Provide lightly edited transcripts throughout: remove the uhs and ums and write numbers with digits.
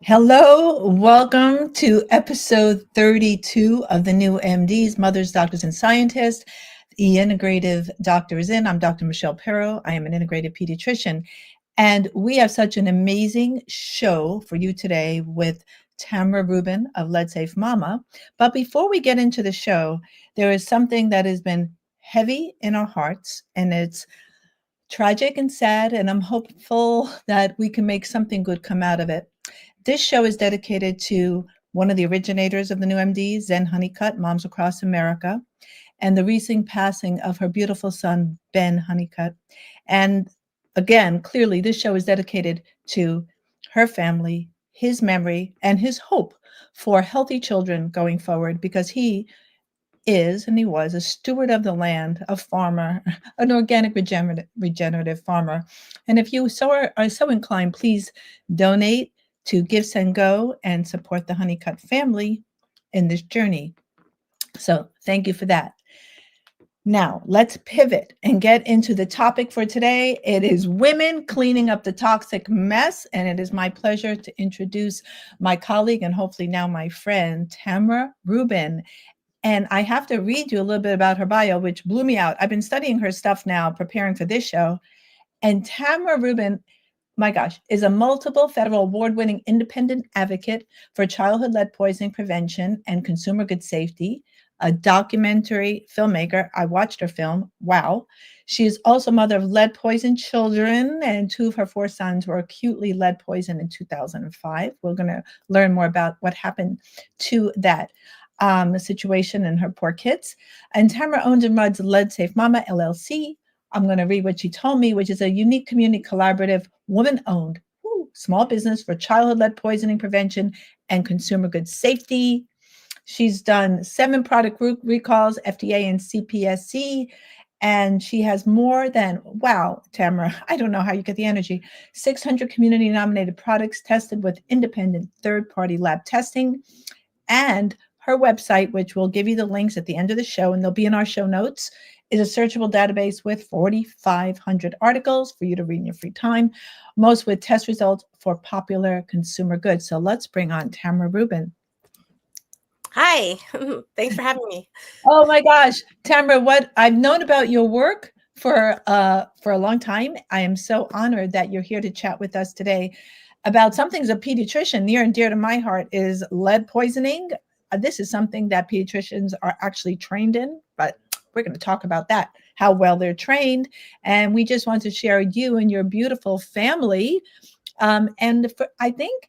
Hello, welcome to episode 32 of the new MDs, Mothers, Doctors, and Scientists. The integrative doctor is in. I'm Dr. Michelle Perro. I am an integrative pediatrician. And we have such an amazing show for you today with Tamara Rubin of Let's Safe Mama. But before we get into the show, there is something that has been heavy in our hearts, and it's tragic and sad, and I'm hopeful that we can make something good come out of it. This show is dedicated to one of the originators of the new MD, Zen Honeycutt, Moms Across America, and the recent passing of her beautiful son, Ben Honeycutt. And again, clearly, this show is dedicated to her family, his memory, and his hope for healthy children going forward, because he is, and he was, a steward of the land, a farmer, an organic regenerative farmer. And if you are so inclined, please donate to Give, Send, Go and support the Honeycutt family in this journey. So thank you for that. Now, let's pivot and get into the topic for today. It is women cleaning up the toxic mess, and it is my pleasure to introduce my colleague and hopefully now my friend, Tamara Rubin. And I have to read you a little bit about her bio, which blew me out. I've been studying her stuff now, preparing for this show. And Tamara Rubin, my gosh, is a multiple federal award-winning independent advocate for childhood lead poisoning prevention and consumer good safety, a documentary filmmaker. I watched her film. Wow. She is also mother of lead-poisoned children, and 2 of her 4 sons were acutely lead poisoned in 2005. We're going to learn more about what happened to that situation and her poor kids. And Tamara owns and runs Lead Safe Mama, LLC. I'm going to read what she told me, which is a unique community collaborative, woman-owned small business for childhood lead poisoning prevention and consumer goods safety. She's done 7 product recalls, FDA and CPSC, and she has more than, wow, Tamara, I don't know how you get the energy, 600 community-nominated products tested with independent third-party lab testing. And her website, which we'll give you the links at the end of the show, and they'll be in our show notes, is a searchable database with 4,500 articles for you to read in your free time, most with test results for popular consumer goods. So let's bring on Tamara Rubin. Hi, thanks for having me. Oh my gosh, Tamara, what I've known about your work for a long time. I am so honored that you're here to chat with us today about something as a pediatrician near and dear to my heart is lead poisoning. This is something that pediatricians are actually trained in, but we're going to talk about that, how well they're trained. And we just want to share you and your beautiful family. I think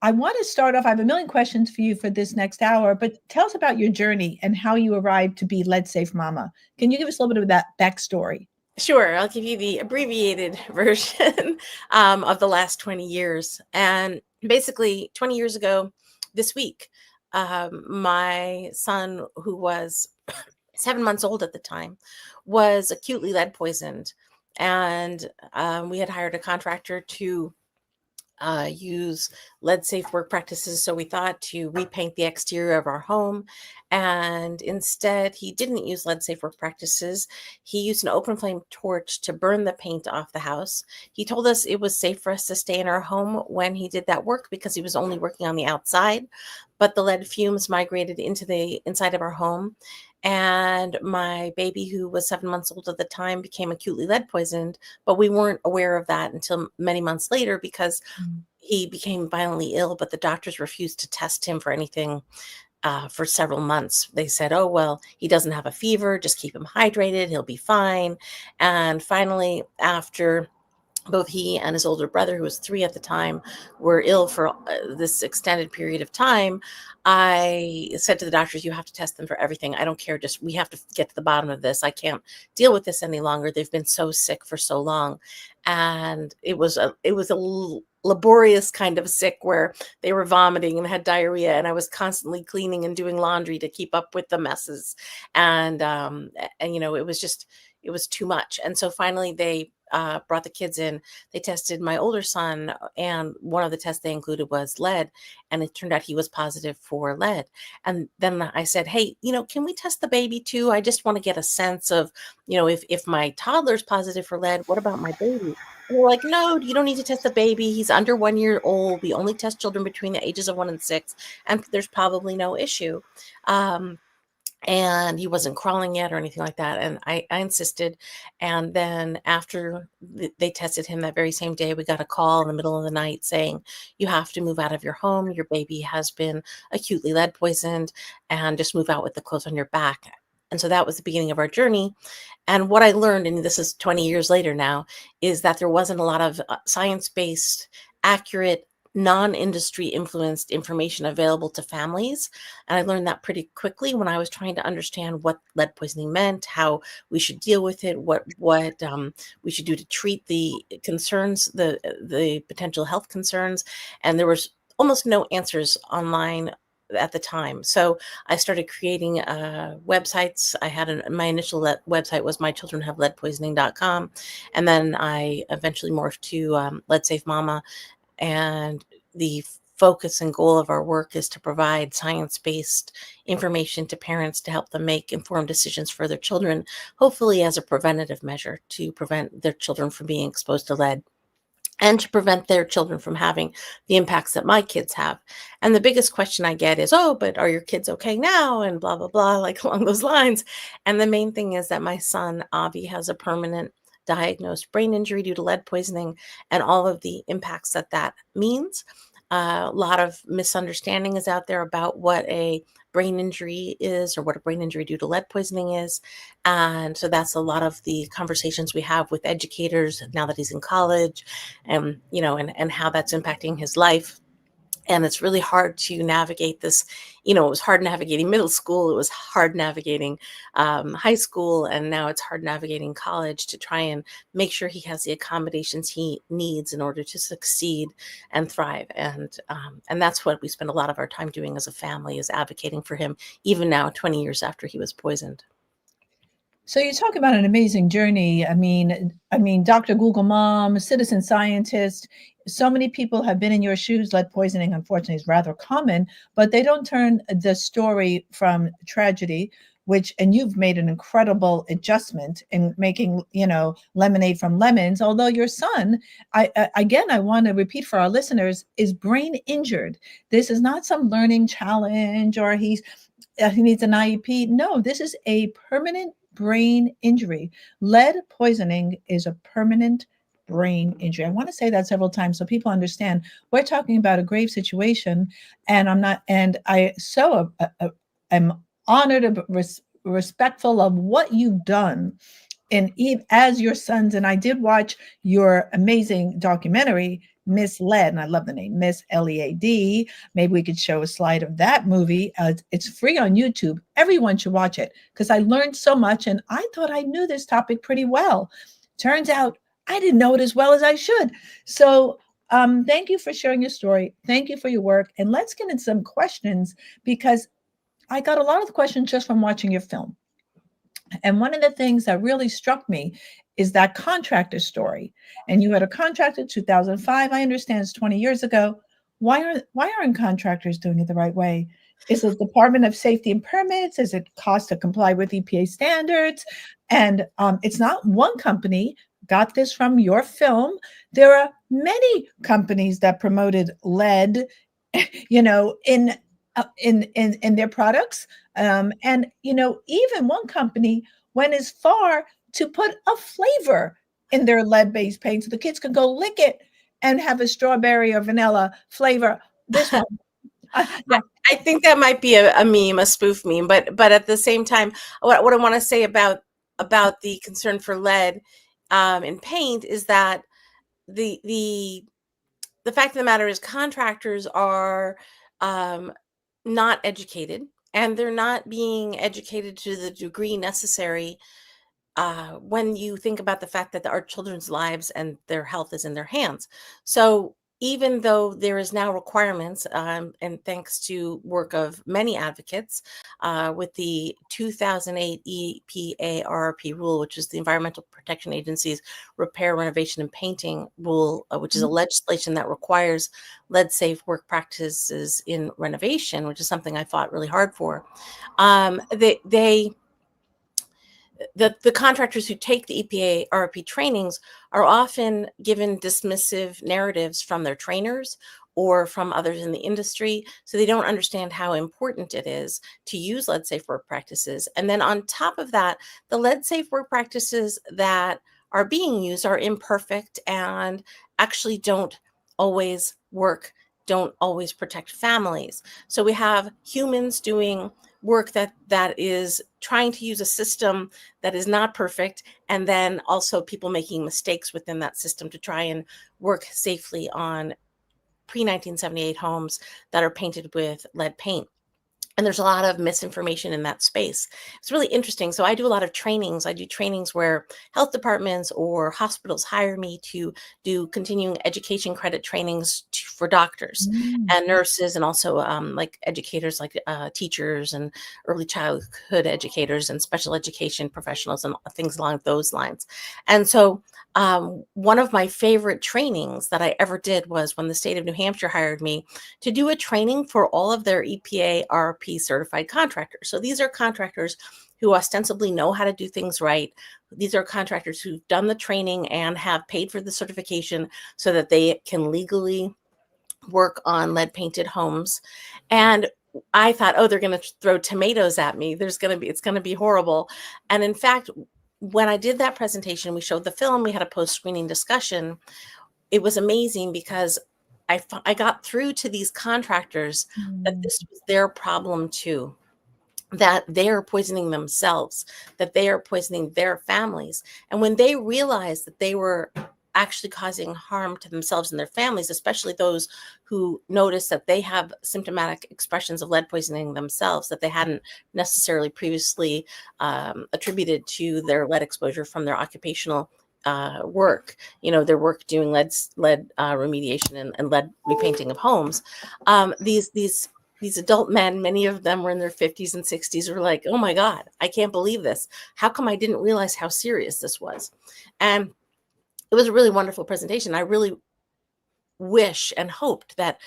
I want to start off, I have a million questions for you for this next hour, but tell us about your journey and how you arrived to be Lead Safe Mama. Can you give us a little bit of that backstory? Sure, I'll give you the abbreviated version of the last 20 years. And basically, 20 years ago this week, my son, who was 7 months old at the time, was acutely lead poisoned. And we had hired a contractor to use lead safe work practices. So we thought to repaint the exterior of our home. And instead, he didn't use lead safe work practices. He used an open flame torch to burn the paint off the house. He told us it was safe for us to stay in our home when he did that work because he was only working on the outside. But the lead fumes migrated into the inside of our home. And my baby, who was 7 months old at the time, became acutely lead poisoned, but we weren't aware of that until many months later because he became violently ill, but the doctors refused to test him for anything for several months. They said, oh, well, he doesn't have a fever, just keep him hydrated, he'll be fine. And finally, after both he and his older brother, who was 3 at the time, were ill for this extended period of time, I said to the doctors, you have to test them for everything. I don't care. Just we have to get to the bottom of this. I can't deal with this any longer. They've been so sick for so long. And it was a laborious kind of sick where they were vomiting and had diarrhea. And I was constantly cleaning and doing laundry to keep up with the messes. And it was too much. And so finally they brought the kids in, they tested my older son, and one of the tests they included was lead, and it turned out he was positive for lead. And then I said, hey, can we test the baby too? I just want to get a sense of, if my toddler's positive for lead, what about my baby? And they're like, no, you don't need to test the baby. He's under 1 year old. We only test children between the ages of 1 and 6, and there's probably no issue. And he wasn't crawling yet or anything like that. And I insisted. And then after they tested him that very same day, we got a call in the middle of the night saying, you have to move out of your home. Your baby has been acutely lead poisoned, and just move out with the clothes on your back. And so that was the beginning of our journey. And what I learned, and this is 20 years later now, is that there wasn't a lot of science-based, accurate, non-industry influenced information available to families. And I learned that pretty quickly when I was trying to understand what lead poisoning meant, how we should deal with it, what we should do to treat the concerns, the potential health concerns. And there was almost no answers online at the time. So I started creating websites. I had my initial website was mychildrenhaveleadpoisoning.com. And then I eventually morphed to Lead Safe Mama. And the focus and goal of our work is to provide science-based information to parents to help them make informed decisions for their children, hopefully as a preventative measure to prevent their children from being exposed to lead, and to prevent their children from having the impacts that my kids have. And the biggest question I get is, oh, but are your kids okay now? And blah, blah, blah, like along those lines. And the main thing is that my son, Avi, has a permanent diagnosed brain injury due to lead poisoning, and all of the impacts that means. A lot of misunderstanding is out there about what a brain injury is, or what a brain injury due to lead poisoning is. And so that's a lot of the conversations we have with educators now that he's in college, and, and how that's impacting his life. And it's really hard to navigate this. It was hard navigating middle school. It was hard navigating high school. And now it's hard navigating college, to try and make sure he has the accommodations he needs in order to succeed and thrive. And that's what we spend a lot of our time doing as a family, is advocating for him, even now, 20 years after he was poisoned. So you talk about an amazing journey. I mean, Dr. Google Mom, citizen scientist. So many people have been in your shoes. Lead poisoning, unfortunately, is rather common, but they don't turn the story from tragedy, and you've made an incredible adjustment in making, lemonade from lemons. Although your son, I want to repeat for our listeners, is brain injured. This is not some learning challenge, or he needs an IEP. No, this is a permanent brain injury. Lead poisoning is a permanent brain injury. I want to say that several times so people understand we're talking about a grave situation, and I so am honored and respectful of what you've done. And as your sons, and I did watch your amazing documentary, Miss Lead, and I love the name, Miss Lead. Maybe we could show a slide of that movie. It's free on YouTube. Everyone should watch it, because I learned so much, and I thought I knew this topic pretty well. Turns out I didn't know it as well as I should. So thank you for sharing your story. Thank you for your work. And let's get into some questions, because I got a lot of questions just from watching your film. And one of the things that really struck me is that contractor story. And you had a contractor 2005. I understand it's 20 years ago. Why aren't contractors doing it the right way? Is it Department of Safety and Permits? Is it cost to comply with EPA standards? And it's not one company. Got this from your film. There are many companies that promoted lead, in their products. And, even one company went as far to put a flavor in their lead-based paint so the kids could go lick it and have a strawberry or vanilla flavor. This one. Yeah. I think that might be a meme, a spoof meme, but at the same time, what I want to say about the concern for lead in paint is that the fact of the matter is, contractors are not educated, and they're not being educated to the degree necessary when you think about the fact that our children's lives and their health is in their hands. So even though there is now requirements, and thanks to work of many advocates, with the 2008 EPA RRP rule, which is the Environmental Protection Agency's repair, renovation, and painting rule, which is a legislation that requires lead-safe work practices in renovation, which is something I fought really hard for. The contractors who take the EPA RRP trainings are often given dismissive narratives from their trainers or from others in the industry. So they don't understand how important it is to use lead safe work practices. And then on top of that, the lead safe work practices that are being used are imperfect and actually don't always work, don't always protect families. So we have humans doing work that is trying to use a system that is not perfect, and then also people making mistakes within that system to try and work safely on pre-1978 homes that are painted with lead paint. And there's a lot of misinformation in that space. It's really interesting. So I do a lot of trainings. I do trainings where health departments or hospitals hire me to do continuing education credit trainings for doctors and nurses, and also like educators, like teachers and early childhood educators and special education professionals and things along those lines. And so one of my favorite trainings that I ever did was when the state of New Hampshire hired me to do a training for all of their EPA RRP certified contractors. So these are contractors who ostensibly know how to do things right. These are contractors who've done the training and have paid for the certification so that they can legally work on lead painted homes. And I thought, oh, they're going to throw tomatoes at me. It's going to be horrible. And in fact, when I did that presentation, we showed the film, we had a post-screening discussion. It was amazing because I got through to these contractors that this was their problem too, that they are poisoning themselves, that they are poisoning their families. And when they realized that they were actually causing harm to themselves and their families, especially those who notice that they have symptomatic expressions of lead poisoning themselves that they hadn't necessarily previously attributed to their lead exposure from their occupational work, their work doing lead remediation and lead repainting of homes. These adult men, many of them were in their 50s and 60s, were like, oh my God, I can't believe this. How come I didn't realize how serious this was? And it was a really wonderful presentation. I really wish and hoped that,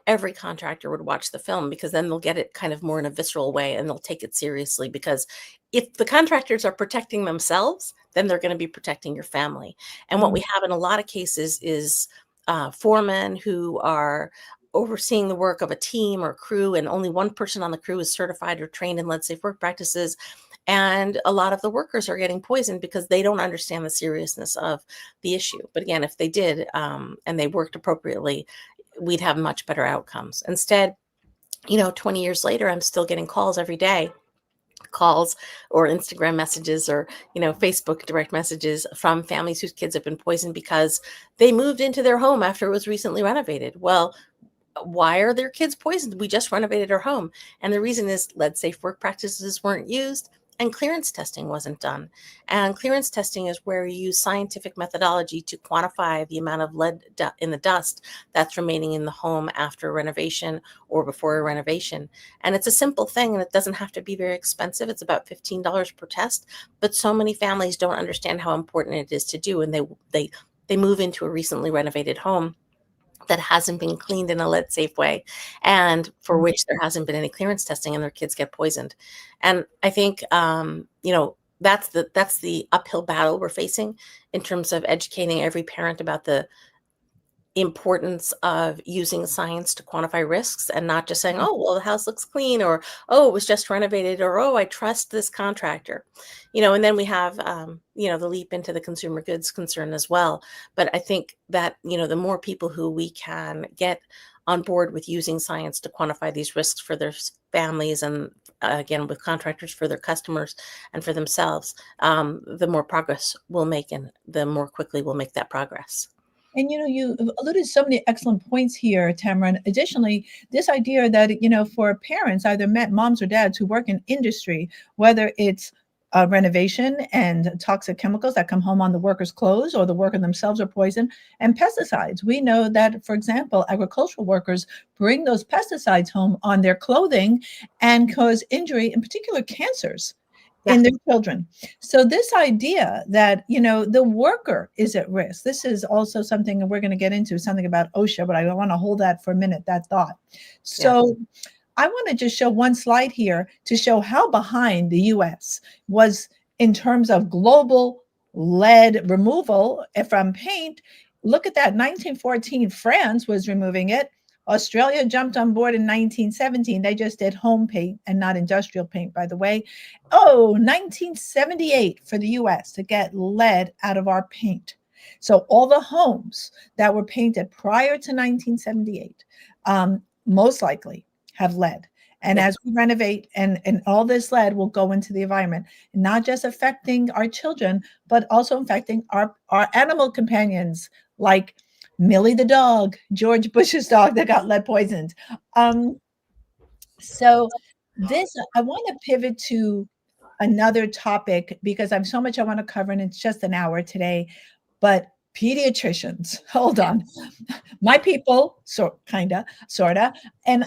every contractor would watch the film, because then they'll get it kind of more in a visceral way and they'll take it seriously. Because if the contractors are protecting themselves, then they're going to be protecting your family. And what we have in a lot of cases is foremen who are overseeing the work of a team or crew, and only one person on the crew is certified or trained in lead safe work practices. And a lot of the workers are getting poisoned because they don't understand the seriousness of the issue. But again, if they did and they worked appropriately, we'd have much better outcomes. Instead, 20 years later, I'm still getting calls every day, calls or Instagram messages or, Facebook direct messages from families whose kids have been poisoned because they moved into their home after it was recently renovated. Well, why are their kids poisoned? We just renovated our home. And the reason is lead safe work practices weren't used and clearance testing wasn't done. And clearance testing is where you use scientific methodology to quantify the amount of lead in the dust that's remaining in the home after a renovation or before a renovation. And it's a simple thing, and it doesn't have to be very expensive. It's about $15 per test. But so many families don't understand how important it is to do. And they move into a recently renovated home that hasn't been cleaned in a lead safe way, and for which there hasn't been any clearance testing, and their kids get poisoned. And I think, that's the uphill battle we're facing in terms of educating every parent about the importance of using science to quantify risks, and not just saying, oh, well, the house looks clean, or, oh, it was just renovated, or, oh, I trust this contractor, and then we have, the leap into the consumer goods concern as well. But I think that, the more people who we can get on board with using science to quantify these risks for their families, and again, with contractors, for their customers and for themselves, the more progress we'll make, and the more quickly we'll make that progress. And you alluded to so many excellent points here, Tamara. And additionally, this idea that for parents, either moms or dads who work in industry, whether it's renovation and toxic chemicals that come home on the workers' clothes, or the worker themselves are poisoned, and pesticides. We know that, for example, agricultural workers bring those pesticides home on their clothing and cause injury, in particular cancers, Yeah. in their children. So this idea that, the worker is at risk, this is also something, and we're going to get into something about OSHA, but I want to hold that for a minute, that thought. Yeah. So I want to just show one slide here to show how behind the US was in terms of global lead removal from paint. Look at that. 1914, France was removing it. Australia jumped on board in 1917. They just did home paint and not industrial paint, by the way. Oh, 1978 for the US to get lead out of our paint. So all the homes that were painted prior to 1978, most likely have lead. And Yeah. as we renovate, and all this lead will go into the environment, not just affecting our children, but also affecting our animal companions, like Millie the dog, George Bush's dog that got lead poisoned. So this, I want to pivot to another topic because I have so much I want to cover, and it's just an hour today. But pediatricians, hold on, my people, so kinda, sorta, and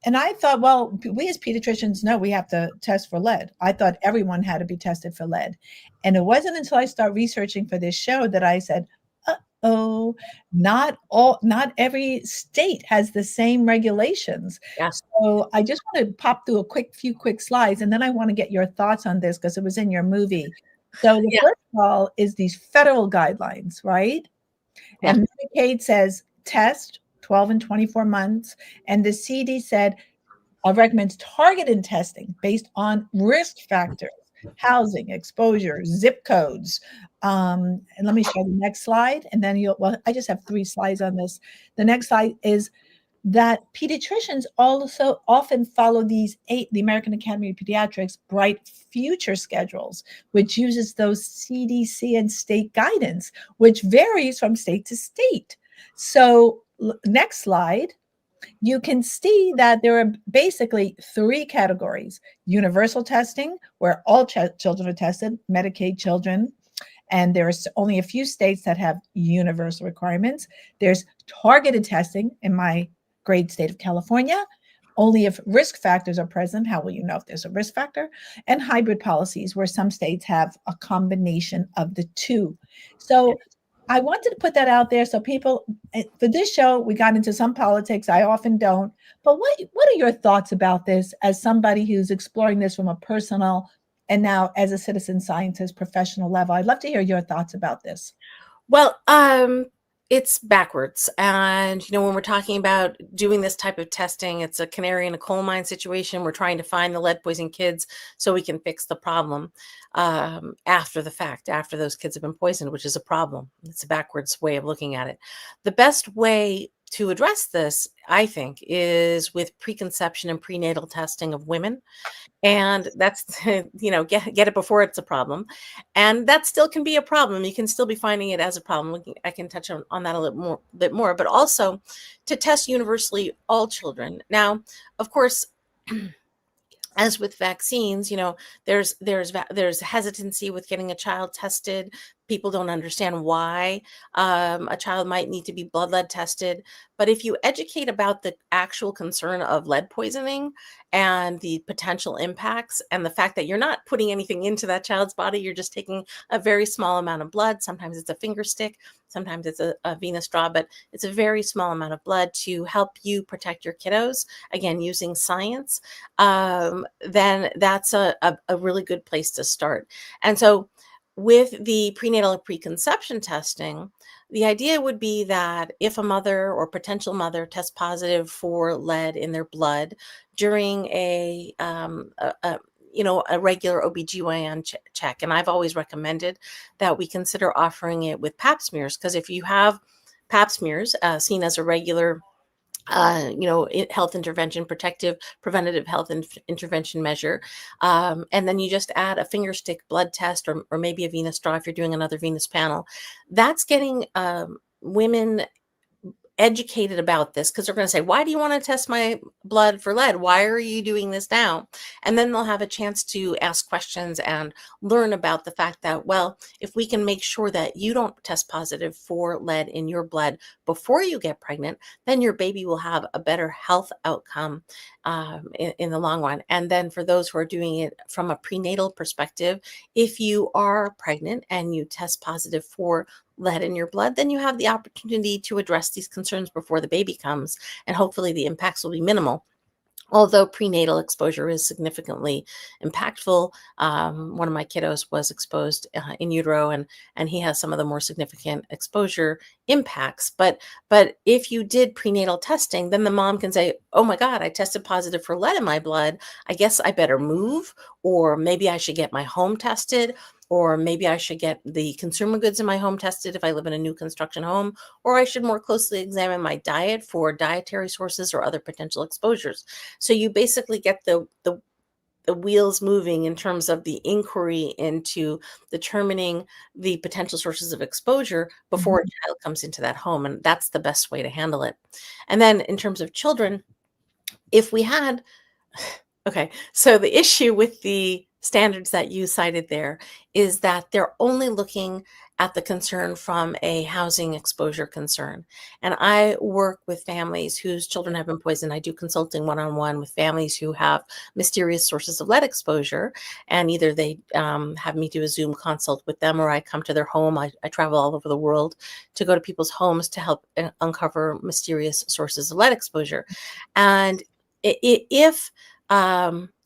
I thought, well, we as pediatricians know we have to test for lead. I thought everyone had to be tested for lead, and it wasn't until I started researching for this show that I said, "Uh-oh, not every state has the same regulations." Yeah. So I just want to pop through a few quick slides, and then I want to get your thoughts on this because it was in your movie. So the Yeah. first of all is these federal guidelines, right? Yeah. And Medicaid says test 12 and 24 months. And the CD said recommends targeted testing based on risk factors, housing, exposure, zip codes. And let me show the next slide. And then I just have 3 slides on this. The next slide is that pediatricians also often follow the American Academy of Pediatrics Bright Future schedules, which uses those CDC and state guidance, which varies from state to state. So next slide, you can see that there are basically 3 categories: universal testing, where all children are tested, Medicaid children, and there's only a few states that have universal requirements. There's targeted testing in my great state of California, only if risk factors are present. How will you know if there's a risk factor? And hybrid policies, where some states have a combination of the two. So I wanted to put that out there so people, for this show, we got into some politics. I often don't. But what are your thoughts about this as somebody who's exploring this from a personal and now as a citizen scientist professional level? I'd love to hear your thoughts about this. Well, it's backwards. And, when we're talking about doing this type of testing, it's a canary in a coal mine situation. We're trying to find the lead poisoned kids so we can fix the problem after the fact, after those kids have been poisoned, which is a problem. It's a backwards way of looking at it. The best way to address this, I think, is with preconception and prenatal testing of women. And that's, get it before it's a problem. And that still can be a problem. You can still be finding it as a problem. I can touch on that a little bit more, but also to test universally all children. Now, of course, as with vaccines, there's hesitancy with getting a child tested. People don't understand why a child might need to be blood lead tested. But if you educate about the actual concern of lead poisoning and the potential impacts, and the fact that you're not putting anything into that child's body, you're just taking a very small amount of blood. Sometimes it's a finger stick, sometimes it's a venous straw, but it's a very small amount of blood to help you protect your kiddos, again, using science, then that's a really good place to start. And so with the prenatal preconception testing, the idea would be that if a mother or potential mother tests positive for lead in their blood during a regular OBGYN check, and I've always recommended that we consider offering it with pap smears, because if you have pap smears seen as a regular health intervention, preventative health intervention measure. And then you just add a finger stick blood test, or maybe a venous draw if you're doing another venous panel. That's getting women educated about this, because they're going to say, why do you want to test my blood for lead? Why are you doing this now? And then they'll have a chance to ask questions and learn about the fact that, well, if we can make sure that you don't test positive for lead in your blood before you get pregnant, then your baby will have a better health outcome in the long run. And then for those who are doing it from a prenatal perspective, if you are pregnant and you test positive for lead in your blood, then you have the opportunity to address these concerns before the baby comes, and hopefully the impacts will be minimal. Although prenatal exposure is significantly impactful, one of my kiddos was exposed in utero, and he has some of the more significant exposure impacts. But if you did prenatal testing, then the mom can say, "Oh my God, I tested positive for lead in my blood. I guess I better move, or maybe I should get my home tested." Or maybe I should get the consumer goods in my home tested if I live in a new construction home, or I should more closely examine my diet for dietary sources or other potential exposures. So you basically get the wheels moving in terms of the inquiry into determining the potential sources of exposure before a child comes into that home. And that's the best way to handle it. And then in terms of children, if we had, okay, so the issue with the standards that you cited there is that they're only looking at the concern from a housing exposure concern. And I work with families whose children have been poisoned. I do consulting one-on-one with families who have mysterious sources of lead exposure. And either they have me do a Zoom consult with them, or I come to their home. I travel all over the world to go to people's homes to help uncover mysterious sources of lead exposure. And if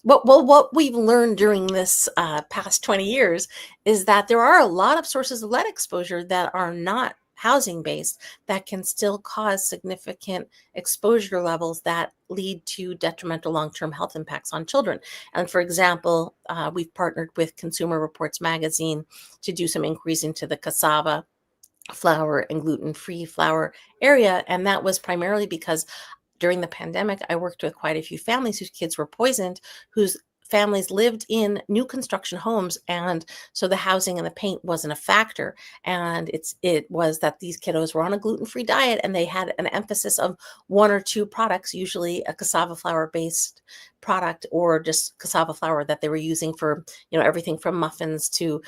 what we've learned during this past 20 years is that there are a lot of sources of lead exposure that are not housing based that can still cause significant exposure levels that lead to detrimental long-term health impacts on children. And for example, we've partnered with Consumer Reports magazine to do some inquiries into the cassava flour and gluten-free flour area. And that was primarily because during the pandemic, I worked with quite a few families whose kids were poisoned, whose families lived in new construction homes. And so the housing and the paint wasn't a factor. And it was that these kiddos were on a gluten-free diet, and they had an emphasis of one or two products, usually a cassava flour based product, or just cassava flour that they were using for, everything from muffins to,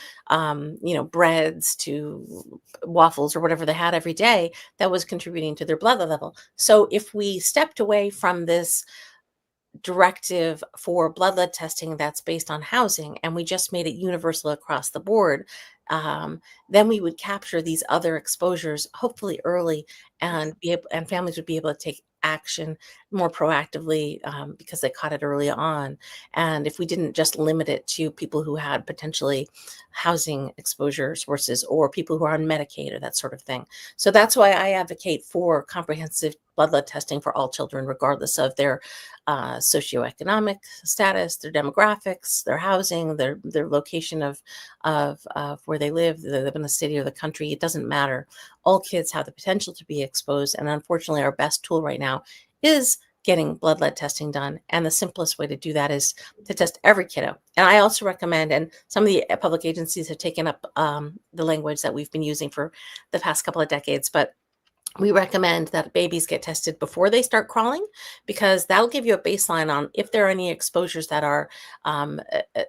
breads to waffles or whatever they had every day, that was contributing to their blood level. So if we stepped away from this directive for blood lead testing that's based on housing, and we just made it universal across the board, then we would capture these other exposures hopefully early, and families would be able to take action more proactively because they caught it early on. And if we didn't just limit it to people who had potentially housing exposure sources, or people who are on Medicaid or that sort of thing. So that's why I advocate for comprehensive blood lead testing for all children, regardless of their socioeconomic status, their demographics, their housing, their location of where they live in the city or the country. It doesn't matter. All kids have the potential to be exposed. And unfortunately, our best tool right now is getting blood lead testing done. And the simplest way to do that is to test every kiddo. And I also recommend, and some of the public agencies have taken up the language that we've been using for the past couple of decades, but we recommend that babies get tested before they start crawling, because that'll give you a baseline on if there are any exposures that are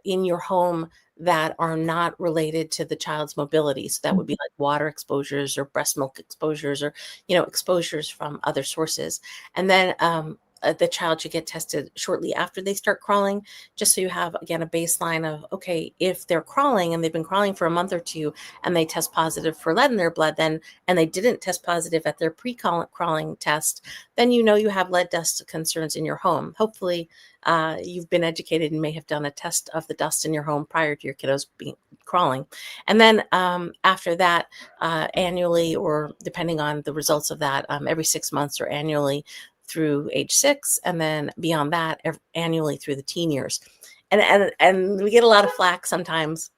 in your home that are not related to the child's mobility. So that would be like water exposures or breast milk exposures, or, exposures from other sources. And then the child should get tested shortly after they start crawling, just so you have, again, a baseline of, okay, if they're crawling and they've been crawling for a month or two and they test positive for lead in their blood, then, and they didn't test positive at their pre-crawling test, then you have lead dust concerns in your home. Hopefully you've been educated and may have done a test of the dust in your home prior to your kiddos being crawling. And then after that, annually, or depending on the results of that, every 6 months or annually through age 6, and then beyond that, annually through the teen years. And we get a lot of flack sometimes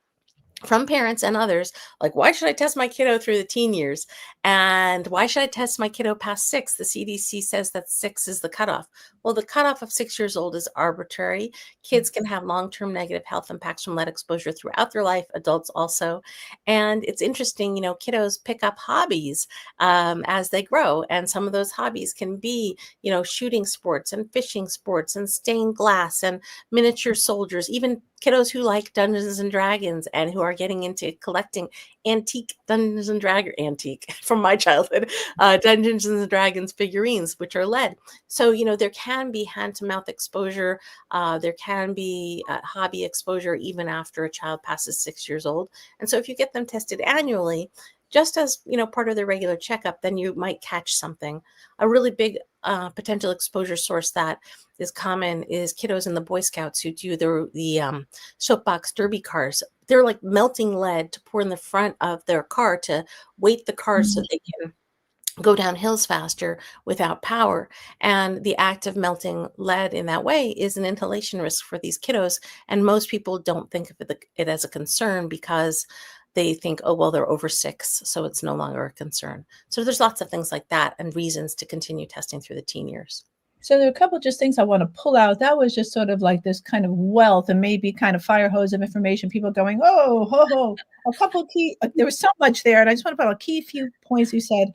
from parents and others, like, why should I test my kiddo through the teen years? And why should I test my kiddo past 6? The CDC says that 6 is the cutoff. Well, the cutoff of 6 years old is arbitrary. Kids can have long-term negative health impacts from lead exposure throughout their life, adults also. And it's interesting, kiddos pick up hobbies as they grow. And some of those hobbies can be, shooting sports and fishing sports and stained glass and miniature soldiers, even kiddos who like Dungeons and Dragons and who are getting into collecting antique Dungeons and Dragons, antique from my childhood, Dungeons and Dragons figurines, which are lead. So, there can be hand to mouth exposure. There can be hobby exposure even after a child passes 6 years old. And so if you get them tested annually, just as, part of their regular checkup, then you might catch something. A really big potential exposure source that is common is kiddos in the Boy Scouts who do the soapbox derby cars. They're like melting lead to pour in the front of their car to weight the car so they can go down hills faster without power. And the act of melting lead in that way is an inhalation risk for these kiddos. And most people don't think of it as a concern because they think, oh, well, they're over 6, so it's no longer a concern. So there's lots of things like that and reasons to continue testing through the teen years. So there are a couple just things I want to pull out. That was just sort of like this kind of wealth and maybe kind of fire hose of information. People going, oh, ho, ho. A couple key, there was so much there. And I just want to put a key few points you said.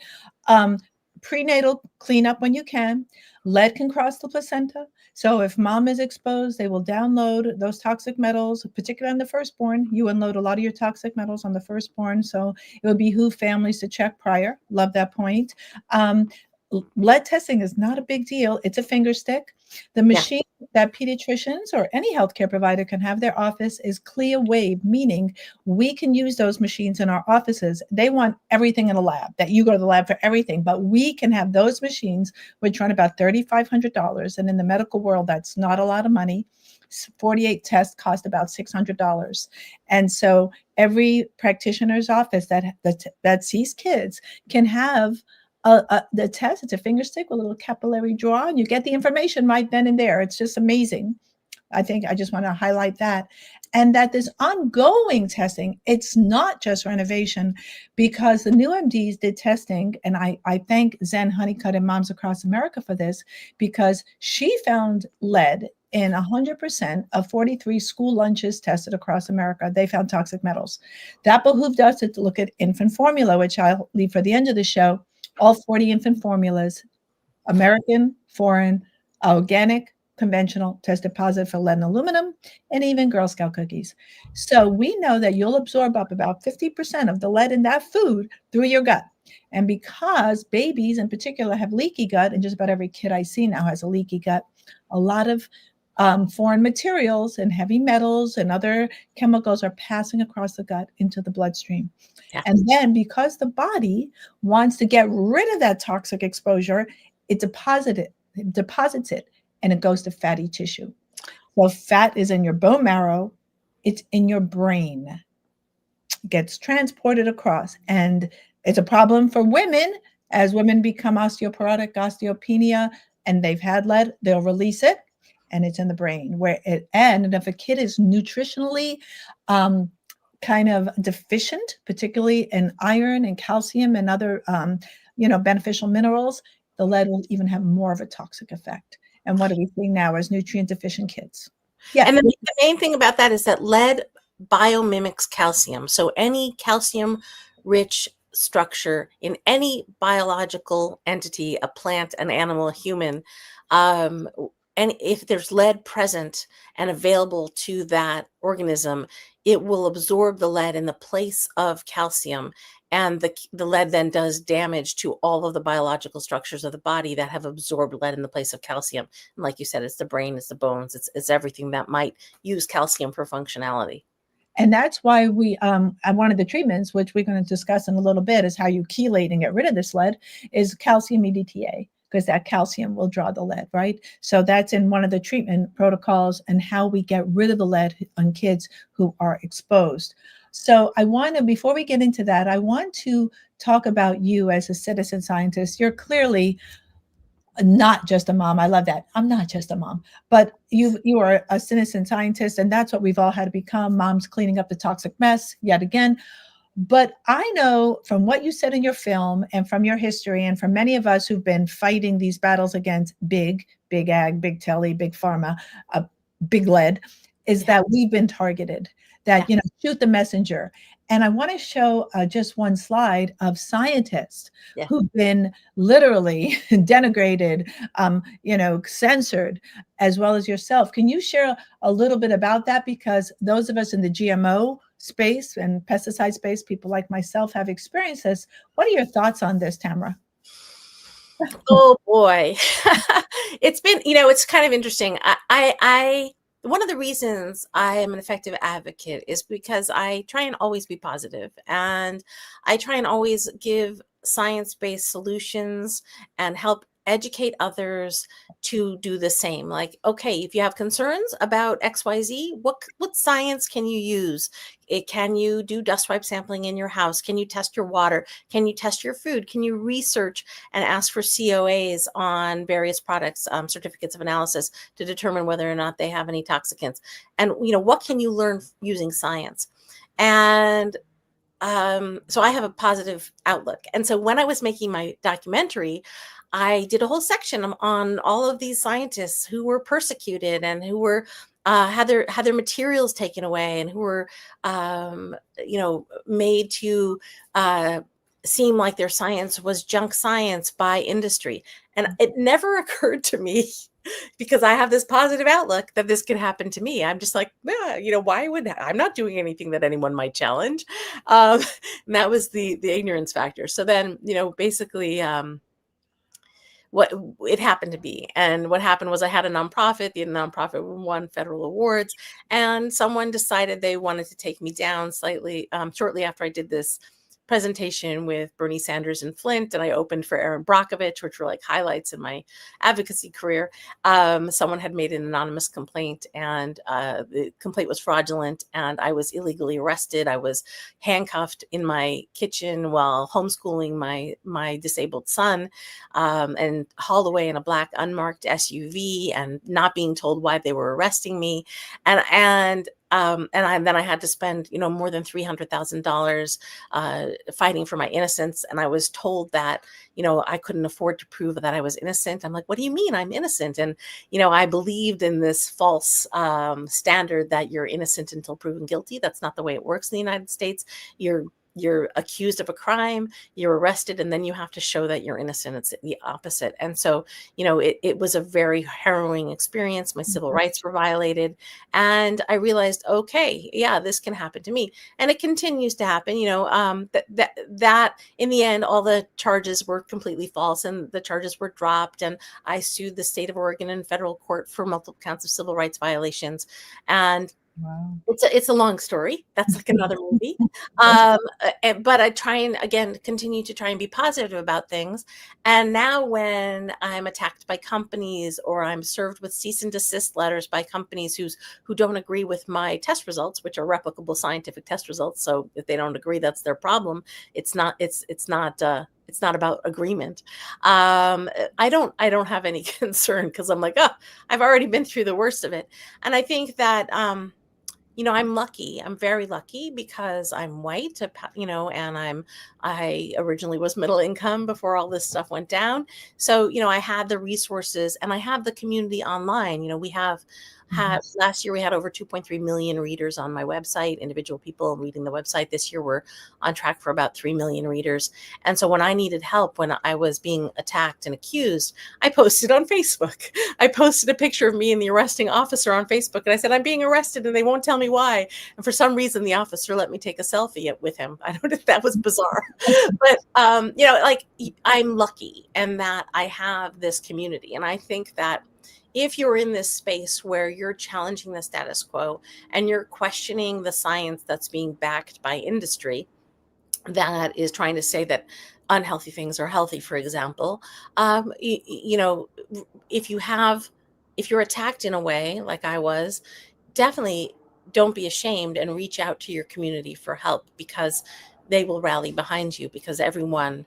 Prenatal cleanup when you can. Lead can cross the placenta. So if mom is exposed, they will download those toxic metals, particularly on the firstborn. You unload a lot of your toxic metals on the firstborn. So it would behoove families to check prior. Love that point. Lead testing is not a big deal. It's a finger stick. The machine that pediatricians or any healthcare provider can have their office is CLIA waived, meaning we can use those machines in our offices. They want everything in a lab, that you go to the lab for everything, but we can have those machines, which run about $3,500. And in the medical world, that's not a lot of money. 48 tests cost about $600. And so every practitioner's office that sees kids can have the test. It's a finger stick with a little capillary draw, and you get the information right then and there. It's just amazing. I think I just want to highlight that. And that this ongoing testing, it's not just renovation, because the new MDs did testing. And I thank Zen Honeycutt and Moms Across America for this, because she found lead in 100% of 43 school lunches tested across America. They found toxic metals. That behooved us to look at infant formula, which I'll leave for the end of the show. All 40 infant formulas, American, foreign, organic, conventional, tested positive for lead and aluminum, and even Girl Scout cookies. So we know that you'll absorb up about 50% of the lead in that food through your gut. And because babies in particular have leaky gut, and just about every kid I see now has a leaky gut, a lot of foreign materials and heavy metals and other chemicals are passing across the gut into the bloodstream. Yeah. And then because the body wants to get rid of that toxic exposure, it deposits it, and it goes to fatty tissue. So fat is in your bone marrow, it's in your brain, it gets transported across. And it's a problem for women. As women become osteoporotic, osteopenia, and they've had lead, they'll release it, and it's in the brain and if a kid is nutritionally kind of deficient, particularly in iron and calcium and other beneficial minerals, the lead will even have more of a toxic effect. And what are we seeing now as nutrient deficient kids? Yeah. And the main thing about that is that lead biomimics calcium. So any calcium rich structure in any biological entity, a plant, an animal, a human, and if there's lead present and available to that organism, it will absorb the lead in the place of calcium. And the lead then does damage to all of the biological structures of the body that have absorbed lead in the place of calcium. And like you said, it's the brain, it's the bones, it's everything that might use calcium for functionality. And that's why one of the treatments, which we're going to discuss in a little bit, is how you chelate and get rid of this lead, is calcium EDTA, because that calcium will draw the lead, right? So that's in one of the treatment protocols and how we get rid of the lead on kids who are exposed. So before we get into that, I want to talk about you as a citizen scientist. You're clearly not just a mom. I love that. I'm not just a mom, but you are a citizen scientist, and that's what we've all had to become. Moms cleaning up the toxic mess yet again. But I know from what you said in your film and from your history, and from many of us who've been fighting these battles against big ag, big telly, big pharma, big lead, is Yeah. that we've been targeted. That, Yeah. shoot the messenger. And I want to show just one slide of scientists Yeah. who've been literally denigrated, censored, as well as yourself. Can you share a little bit about that? Because those of us in the GMO space and pesticide space, people like myself, have experienced this. What are your thoughts on this, Tamara? Oh boy. It's been, it's kind of interesting. One of the reasons I am an effective advocate is because I try and always be positive, and I try and always give science-based solutions and help educate others to do the same. Like, okay, if you have concerns about XYZ, what science can you use? Can you do dust wipe sampling in your house? Can you test your water? Can you test your food? Can you research and ask for COAs on various products, certificates of analysis, to determine whether or not they have any toxicants? And, what can you learn using science? And so I have a positive outlook. And so when I was making my documentary, I did a whole section on all of these scientists who were persecuted and who were had their materials taken away, and who were made to seem like their science was junk science by industry. And it never occurred to me, because I have this positive outlook, that this could happen to me. I'm just like, yeah, why would I'm not doing anything that anyone might challenge. And that was the ignorance factor. So then, basically, what it happened to be. And what happened was, I had a nonprofit. The nonprofit won federal awards, and someone decided they wanted to take me down slightly, shortly after I did this presentation with Bernie Sanders in Flint, and I opened for Aaron Brockovich, which were like highlights in my advocacy career. Someone had made an anonymous complaint, and the complaint was fraudulent, and I was illegally arrested. I was handcuffed in my kitchen while homeschooling my disabled son, and hauled away in a black unmarked SUV, and not being told why they were arresting me. And then I had to spend, more than $300,000 fighting for my innocence. And I was told that, I couldn't afford to prove that I was innocent. I'm like, what do you mean I'm innocent? And, I believed in this false standard that you're innocent until proven guilty. That's not the way it works in the United States. You're accused of a crime, you're arrested, and then you have to show that you're innocent. It's the opposite. And so, it was a very harrowing experience. My civil rights were violated. And I realized, okay, yeah, this can happen to me. And it continues to happen, that in the end, all the charges were completely false, and the charges were dropped. And I sued the state of Oregon in federal court for multiple counts of civil rights violations. And Wow. it's a long story. That's like another movie. But I try and, again, continue to try and be positive about things. And now when I'm attacked by companies, or I'm served with cease and desist letters by companies who don't agree with my test results, which are replicable scientific test results. So if they don't agree, that's their problem. It's not about agreement. I don't have any concern, because I'm like, I've already been through the worst of it. And I think that, I'm lucky. I'm very lucky, because I'm white, and I originally was middle income before all this stuff went down. So, I had the resources, and I have the community online. We have last year we had over 2.3 million readers on my website, individual people reading the website. This year we're on track for about 3 million readers. And so when I needed help, when I was being attacked and accused, I posted on Facebook. I posted a picture of me and the arresting officer on Facebook, and I said, I'm being arrested and they won't tell me why. And for some reason, the officer let me take a selfie with him. I don't know if that was bizarre, but I'm lucky in that I have this community. And I think that if you're in this space where you're challenging the status quo, and you're questioning the science that's being backed by industry that is trying to say that unhealthy things are healthy, for example, if you're attacked in a way like I was, definitely don't be ashamed and reach out to your community for help, because they will rally behind you, because everyone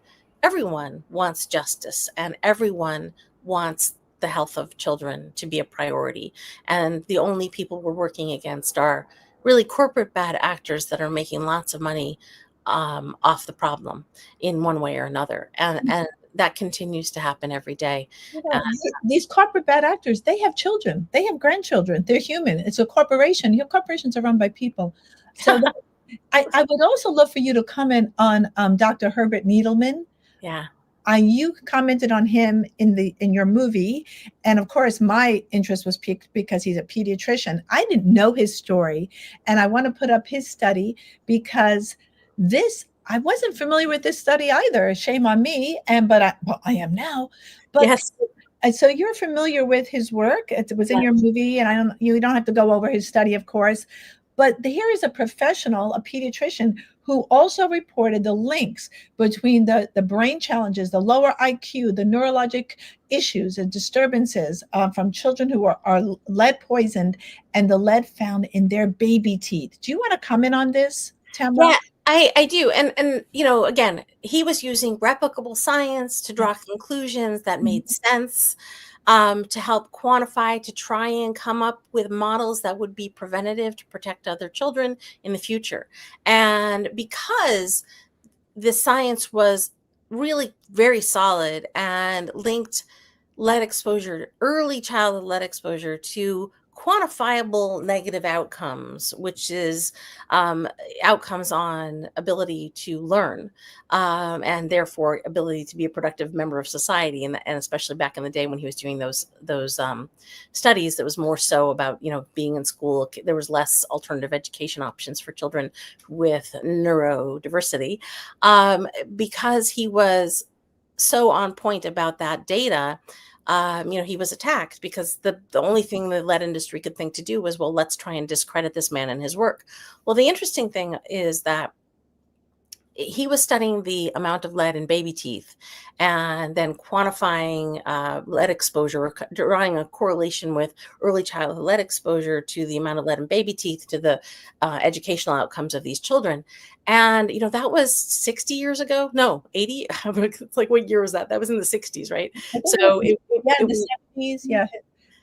wants justice, and everyone wants the health of children to be a priority. And the only people we're working against are really corporate bad actors that are making lots of money off the problem in one way or another. And that continues to happen every day. These corporate bad actors, they have children, they have grandchildren, they're human. It's a corporation. Your corporations are run by people. So I would also love for you to comment on Dr. Herbert Needleman. Yeah. You commented on him in your movie, and of course, my interest was piqued because he's a pediatrician. I didn't know his story, and I want to put up his study because I wasn't familiar with this study either. Shame on me, but I am now. But Yes. so you're familiar with his work. It was in your movie, and you don't have to go over his study, of course. But here is a professional, a pediatrician, who also reported the links between the brain challenges, the lower IQ, the neurologic issues and disturbances from children who are lead poisoned and the lead found in their baby teeth. Do you want to comment on this, Tamara? Yeah, I do. And again, he was using replicable science to draw conclusions that made sense, to help quantify, to try and come up with models that would be preventative to protect other children in the future. And because the science was really very solid and linked lead exposure, early childhood lead exposure, to quantifiable negative outcomes, which is outcomes on ability to learn, and therefore ability to be a productive member of society. And especially back in the day when he was doing those studies, that was more so about being in school. There was less alternative education options for children with neurodiversity, because he was so on point about that data. He was attacked because the only thing the lead industry could think to do was, well, let's try and discredit this man and his work. Well, the interesting thing is that he was studying the amount of lead in baby teeth and then quantifying lead exposure, drawing a correlation with early childhood lead exposure to the amount of lead in baby teeth to the educational outcomes of these children. And, that was 60 years ago. No, 80. It's like, what year was that? That was in the 60s, right? So in the 70s. Yeah.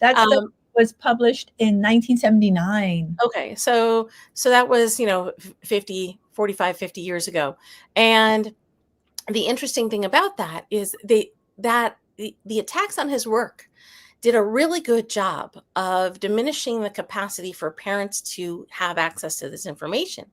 That study was published in 1979. Okay. So that was, 45, 50 years ago. And the interesting thing about that is the attacks on his work did a really good job of diminishing the capacity for parents to have access to this information,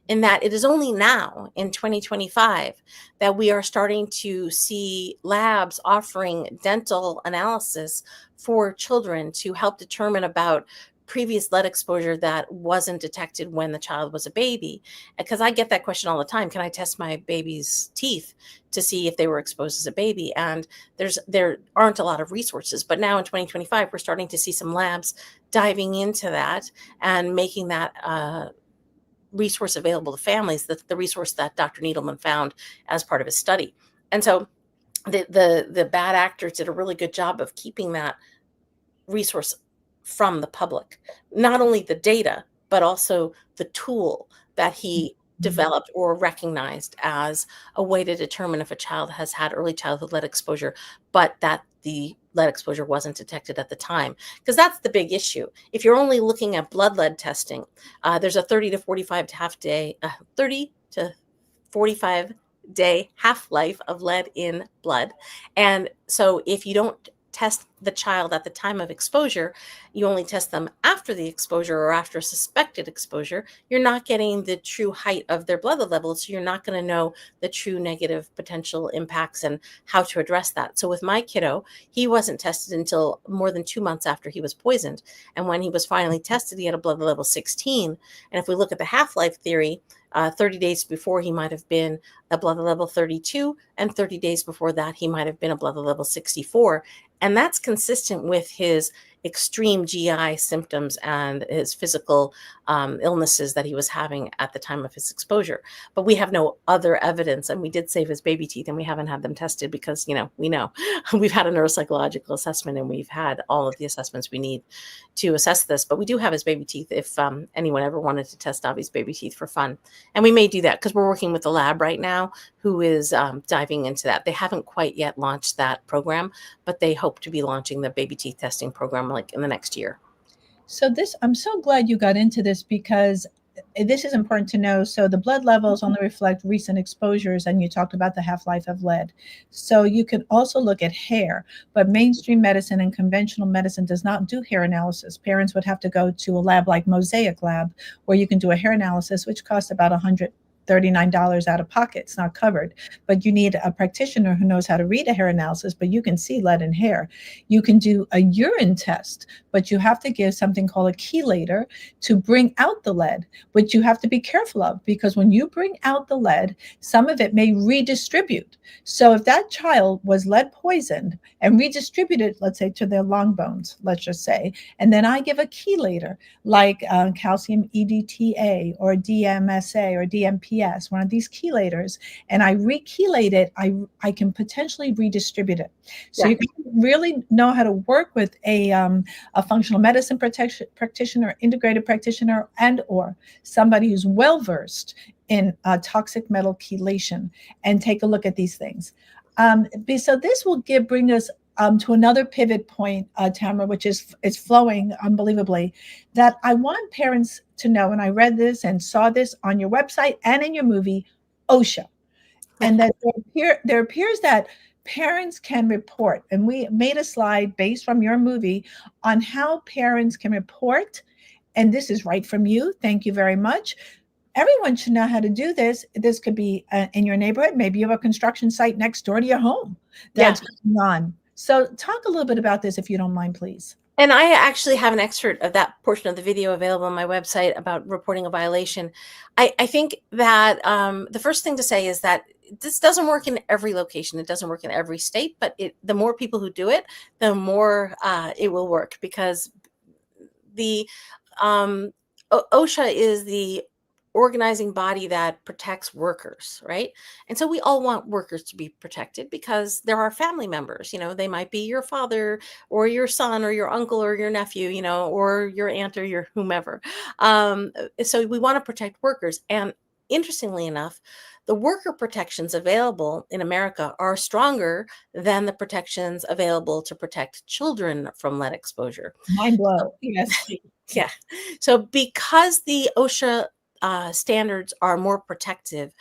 in that it is only now in 2025 that we are starting to see labs offering dental analysis for children to help determine about previous lead exposure that wasn't detected when the child was a baby. Because I get that question all the time. Can I test my baby's teeth to see if they were exposed as a baby? And there aren't a lot of resources. But now in 2025, we're starting to see some labs diving into that and making that resource available to families, the resource that Dr. Needleman found as part of his study. And so the bad actors did a really good job of keeping that resource from the public, not only the data, but also the tool that he developed or recognized as a way to determine if a child has had early childhood lead exposure, but that the lead exposure wasn't detected at the time. Because that's the big issue. If you're only looking at blood lead testing, there's a 30 to 45 day half-life of lead in blood. And so if you don't test the child at the time of exposure, you only test them after the exposure or after suspected exposure, you're not getting the true height of their blood lead levels. So you're not going to know the true negative potential impacts and how to address that. So with my kiddo, he wasn't tested until more than 2 months after he was poisoned. And when he was finally tested, he had a blood level 16. And if we look at the half-life theory, 30 days before he might have been a blood level 32, and 30 days before that he might have been a blood level 64. And that's consistent with his extreme GI symptoms and his physical illnesses that he was having at the time of his exposure. But we have no other evidence, and we did save his baby teeth, and we haven't had them tested because, we know we've had a neuropsychological assessment, and we've had all of the assessments we need to assess this. But we do have his baby teeth if anyone ever wanted to test Avi's baby teeth for fun. And we may do that because we're working with the lab right now who is diving into that. They haven't quite yet launched that program, but they hope to be launching the baby teeth testing program like in the next year. So I'm so glad you got into this because this is important to know. So the blood levels only reflect recent exposures, and you talked about the half-life of lead. So you can also look at hair, but mainstream medicine and conventional medicine does not do hair analysis. Parents would have to go to a lab like Mosaic Lab, where you can do a hair analysis, which costs about $139 out of pocket. It's not covered, but you need a practitioner who knows how to read a hair analysis, but you can see lead in hair. You can do a urine test, but you have to give something called a chelator to bring out the lead, which you have to be careful of, because when you bring out the lead, some of it may redistribute. So if that child was lead poisoned and redistributed, let's say to their long bones, let's just say, and then I give a chelator like calcium EDTA or DMSA or DMPS, one of these chelators, and I rechelate it, I can potentially redistribute it. So you can really know how to work with a functional medicine practitioner, integrated practitioner, and or somebody who's well versed in toxic metal chelation, and take a look at these things. So this will bring us to another pivot point, Tamara, which is flowing unbelievably, that I want parents to know, and I read this and saw this on your website and in your movie, OSHA, and that there appears that parents can report, and we made a slide based from your movie on how parents can report, and this is right from you. Thank you very much. Everyone should know how to do this. This could be in your neighborhood. Maybe you have a construction site next door to your home that's going on. So talk a little bit about this, if you don't mind, please. And I actually have an excerpt of that portion of the video available on my website about reporting a violation. I think that the first thing to say is that this doesn't work in every location. It doesn't work in every state, but the more people who do it, the more it will work, because the OSHA is the organizing body that protects workers, right? And so we all want workers to be protected because they're our family members. They might be your father or your son or your uncle or your nephew, or your aunt or your whomever. So we want to protect workers. And interestingly enough, the worker protections available in America are stronger than the protections available to protect children from lead exposure. Mind blow. Yes. Yeah. So because the OSHA standards are more protective,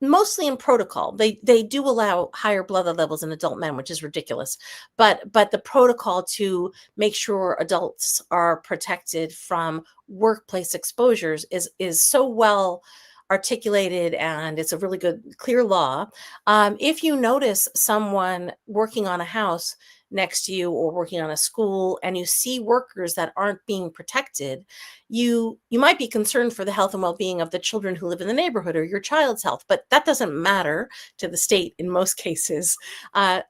mostly in protocol. They do allow higher blood levels in adult men, which is ridiculous. But the protocol to make sure adults are protected from workplace exposures is so well articulated, and it's a really good, clear law. If you notice someone working on a house next to you or working on a school, and you see workers that aren't being protected, you might be concerned for the health and well-being of the children who live in the neighborhood or your child's health, but that doesn't matter to the state in most cases.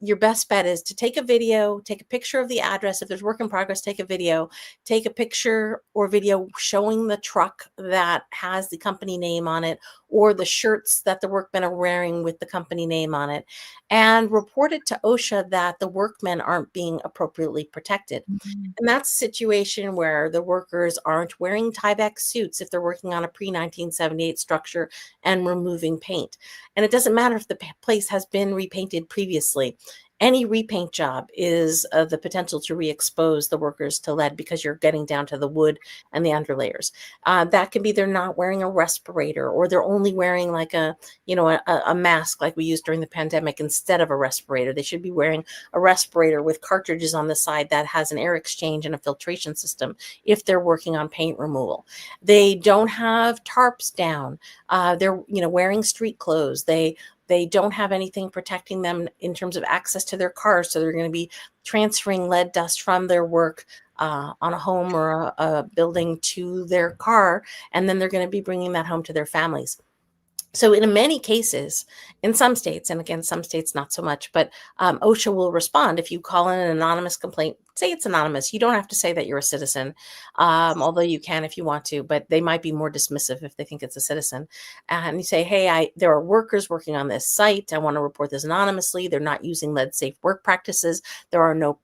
Your best bet is to take a video, take a picture of the address. If there's work in progress, take a video, take a picture or video showing the truck that has the company name on it, or the shirts that the workmen are wearing with the company name on it, and report it to OSHA that the workmen aren't being appropriately protected. Mm-hmm. And that's a situation where the workers aren't wearing Tyvek suits if they're working on a pre-1978 structure and removing paint. And it doesn't matter if the place has been repainted previously. Any repaint job is the potential to re-expose the workers to lead, because you're getting down to the wood and the underlayers. That can be they're not wearing a respirator, or they're only wearing like a mask like we used during the pandemic instead of a respirator. They should be wearing a respirator with cartridges on the side that has an air exchange and a filtration system if they're working on paint removal. They don't have tarps down. They're wearing street clothes. They don't have anything protecting them in terms of access to their cars. So they're going to be transferring lead dust from their work on a home or a building to their car. And then they're going to be bringing that home to their families. So in many cases, in some states, and again, some states not so much, but OSHA will respond if you call in an anonymous complaint say it's anonymous. You don't have to say that you're a citizen, although you can if you want to, but they might be more dismissive if they think it's a citizen. And you say, hey, there are workers working on this site. I want to report this anonymously. They're not using lead-safe work practices. There are no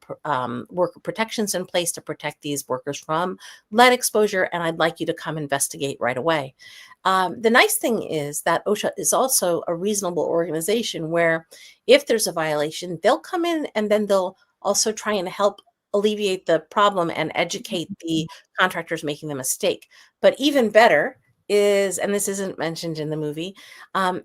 worker protections in place to protect these workers from lead exposure, and I'd like you to come investigate right away. The nice thing is that OSHA is also a reasonable organization where if there's a violation, they'll come in and then they'll also try and help alleviate the problem and educate the contractors making the mistake. But even better is, and this isn't mentioned in the movie,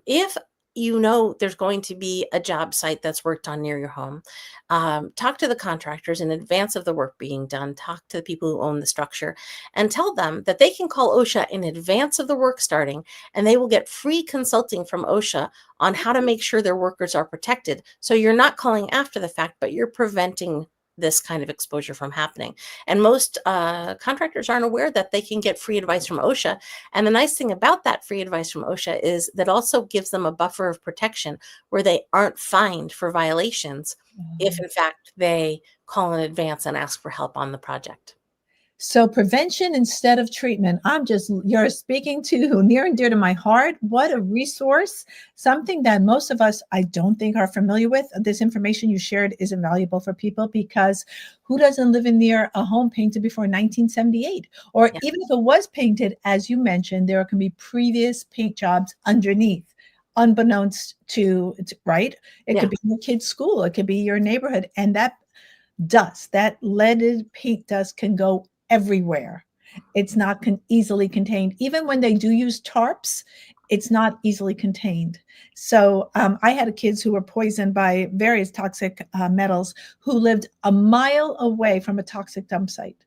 if you know there's going to be a job site that's worked on near your home, talk to the contractors in advance of the work being done, talk to the people who own the structure, and tell them that they can call OSHA in advance of the work starting, and they will get free consulting from OSHA on how to make sure their workers are protected. So you're not calling after the fact, but you're preventing this kind of exposure from happening. And most contractors aren't aware that they can get free advice from OSHA. And the nice thing about that free advice from OSHA is that also gives them a buffer of protection where they aren't fined for violations if in fact they call in advance and ask for help on the project. So prevention instead of treatment. You're speaking to near and dear to my heart. What a resource, something that most of us, I don't think, are familiar with. This information you shared is invaluable for people because who doesn't live in near a home painted before 1978? Or even if it was painted, as you mentioned, there can be previous paint jobs underneath, unbeknownst to, right? It could be your kid's school, it could be your neighborhood. And that dust, that leaded paint dust can go everywhere. It's not easily contained. Even when they do use tarps, it's not easily contained. So I had kids who were poisoned by various toxic metals who lived a mile away from a toxic dump site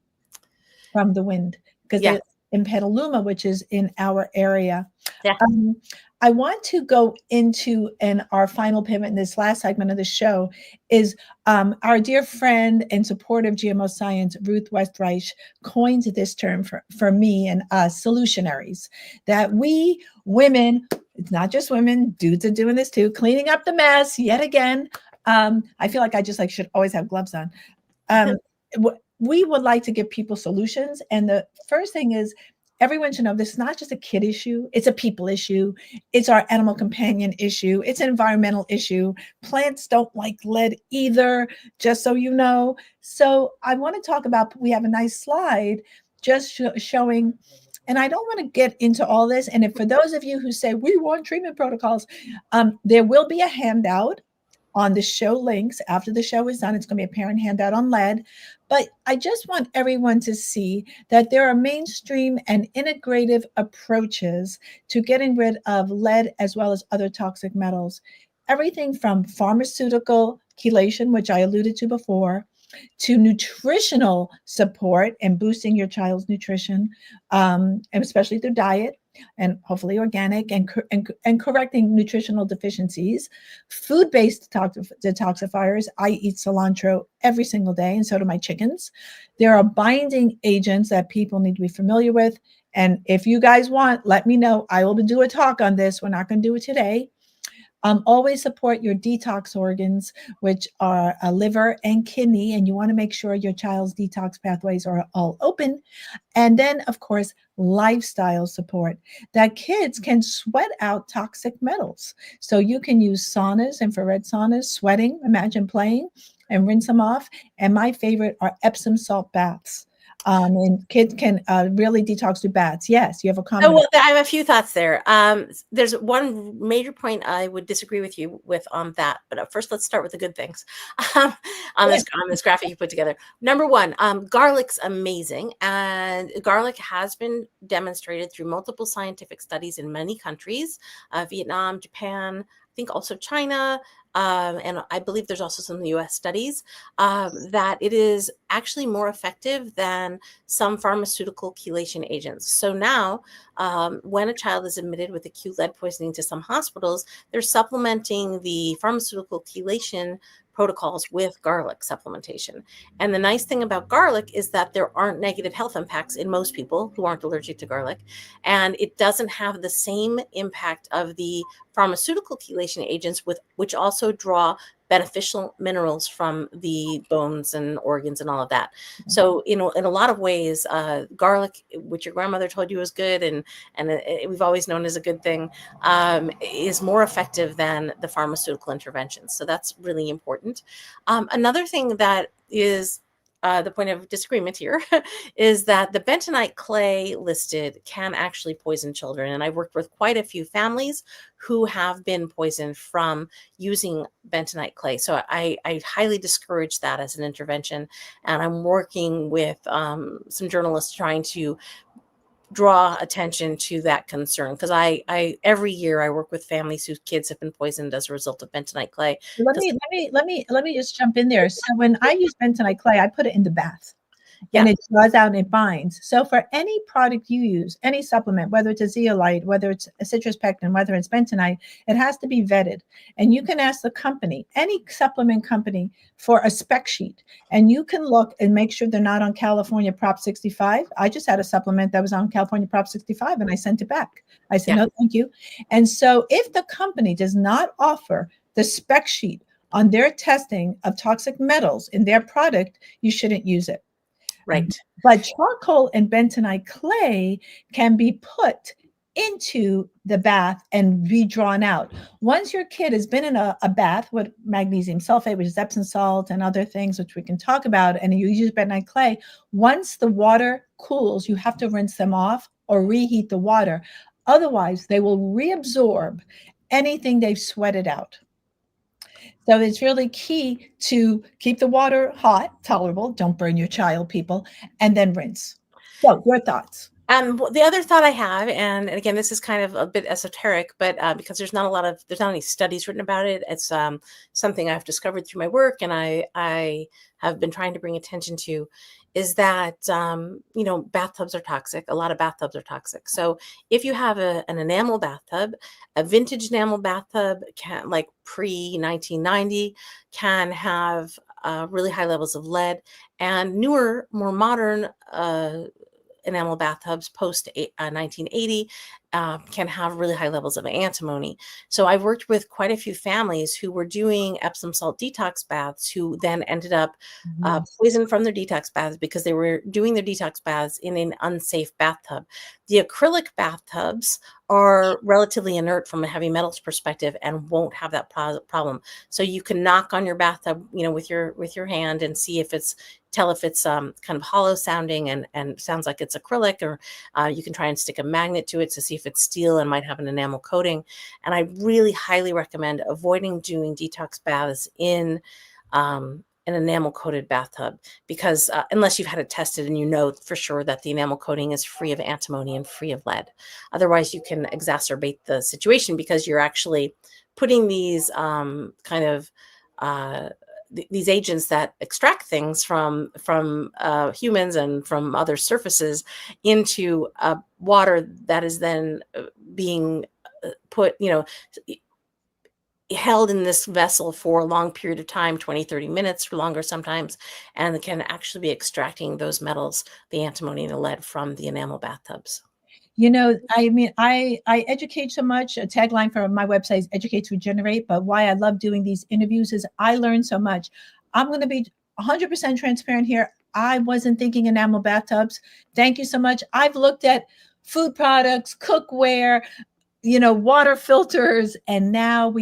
from the wind because they're in Petaluma, which is in our area. I want to go into our final pivot in this last segment of the show is our dear friend and supporter of GMO science, Ruth Westreich, coined this term for me and us, solutionaries, that we women, it's not just women, dudes are doing this too, cleaning up the mess yet again. I feel like I just should always have gloves on. We would like to give people solutions. And the first thing is, everyone should know this is not just a kid issue. It's a people issue. It's our animal companion issue. It's an environmental issue. Plants don't like lead either, just so you know. So I want to talk about, we have a nice slide just showing, and I don't want to get into all this. And if for those of you who say, we want treatment protocols, there will be a handout on the show links after the show is done. It's going to be a parent handout on lead. But I just want everyone to see that there are mainstream and integrative approaches to getting rid of lead as well as other toxic metals. Everything from pharmaceutical chelation, which I alluded to before, to nutritional support and boosting your child's nutrition, and especially through diet, and hopefully organic, and correcting nutritional deficiencies, food-based detoxifiers. I eat cilantro every single day, and so do my chickens. There are binding agents that people need to be familiar with. And if you guys want, let me know. I will do a talk on this. We're not going to do it today. Always support your detox organs, which are a liver and kidney, and you want to make sure your child's detox pathways are all open. And then, of course, lifestyle support, that kids can sweat out toxic metals. So you can use saunas, infrared saunas, sweating, imagine playing, and rinse them off. And my favorite are Epsom salt baths. And kids can really detox through baths. Yes, you have a comment. Oh, well, I have a few thoughts there. There's one major point I would disagree with you with on that. But first, let's start with the good things on this graphic you put together. Number one, garlic's amazing. And garlic has been demonstrated through multiple scientific studies in many countries, Vietnam, Japan, I think also China, and I believe there's also some US studies, that it is actually more effective than some pharmaceutical chelation agents. So now, when a child is admitted with acute lead poisoning to some hospitals, they're supplementing the pharmaceutical chelation protocols with garlic supplementation. And the nice thing about garlic is that there aren't negative health impacts in most people who aren't allergic to garlic. And it doesn't have the same impact of the pharmaceutical chelation agents, which also draw beneficial minerals from the bones and organs and all of that. So, in a lot of ways, garlic, which your grandmother told you was good, and we've always known as a good thing, is more effective than the pharmaceutical interventions. So that's really important. Another thing that is the point of disagreement here is that the bentonite clay listed can actually poison children. And I've worked with quite a few families who have been poisoned from using bentonite clay. So I highly discourage that as an intervention. And I'm working with some journalists trying to draw attention to that concern, because I every year I work with families whose kids have been poisoned as a result of bentonite clay. Let me just jump in there. So when I use bentonite clay, I put it in the bath. And it draws out and it binds. So for any product you use, any supplement, whether it's a zeolite, whether it's a citrus pectin, whether it's bentonite, it has to be vetted. And you can ask the company, any supplement company, for a spec sheet. And you can look and make sure they're not on California Prop 65. I just had a supplement that was on California Prop 65 and I sent it back. I said, no, thank you. And so if the company does not offer the spec sheet on their testing of toxic metals in their product, you shouldn't use it. Right. But charcoal and bentonite clay can be put into the bath and be drawn out. Once your kid has been in a bath with magnesium sulfate, which is Epsom salt and other things, which we can talk about, and you use bentonite clay, once the water cools, you have to rinse them off or reheat the water. Otherwise, they will reabsorb anything they've sweated out. So it's really key to keep the water hot, tolerable. Don't burn your child, people, and then rinse. So your thoughts? The other thought I have, and again, this is kind of a bit esoteric, but because there's not any studies written about it. It's something I've discovered through my work, and I have been trying to bring attention to, is that bathtubs are toxic. A lot of bathtubs are toxic. So if you have an enamel bathtub, a vintage enamel bathtub, like pre-1990, can have really high levels of lead, and newer, more modern enamel bathtubs post 1980 can have really high levels of antimony. So I've worked with quite a few families who were doing Epsom salt detox baths, who then ended up poisoned from their detox baths because they were doing their detox baths in an unsafe bathtub. The acrylic bathtubs are relatively inert from a heavy metals perspective and won't have that problem. So you can knock on your bathtub, with your hand and see if it's tell if it's kind of hollow sounding and sounds like it's acrylic, or you can try and stick a magnet to it to see if it's steel and might have an enamel coating. And I really highly recommend avoiding doing detox baths in an enamel coated bathtub, because unless you've had it tested and you know for sure that the enamel coating is free of antimony and free of lead. Otherwise, you can exacerbate the situation, because you're actually putting these these agents that extract things from humans and from other surfaces into water that is then being put, held in this vessel for a long period of time, 20, 30 minutes or longer sometimes, and can actually be extracting those metals, the antimony and the lead, from the enamel bathtubs. I educate so much. A tagline for my website is educate to regenerate. But why I love doing these interviews is I learn so much. I'm going to be 100% transparent here. I wasn't thinking enamel bathtubs. Thank you so much. I've looked at food products, cookware, water filters, and now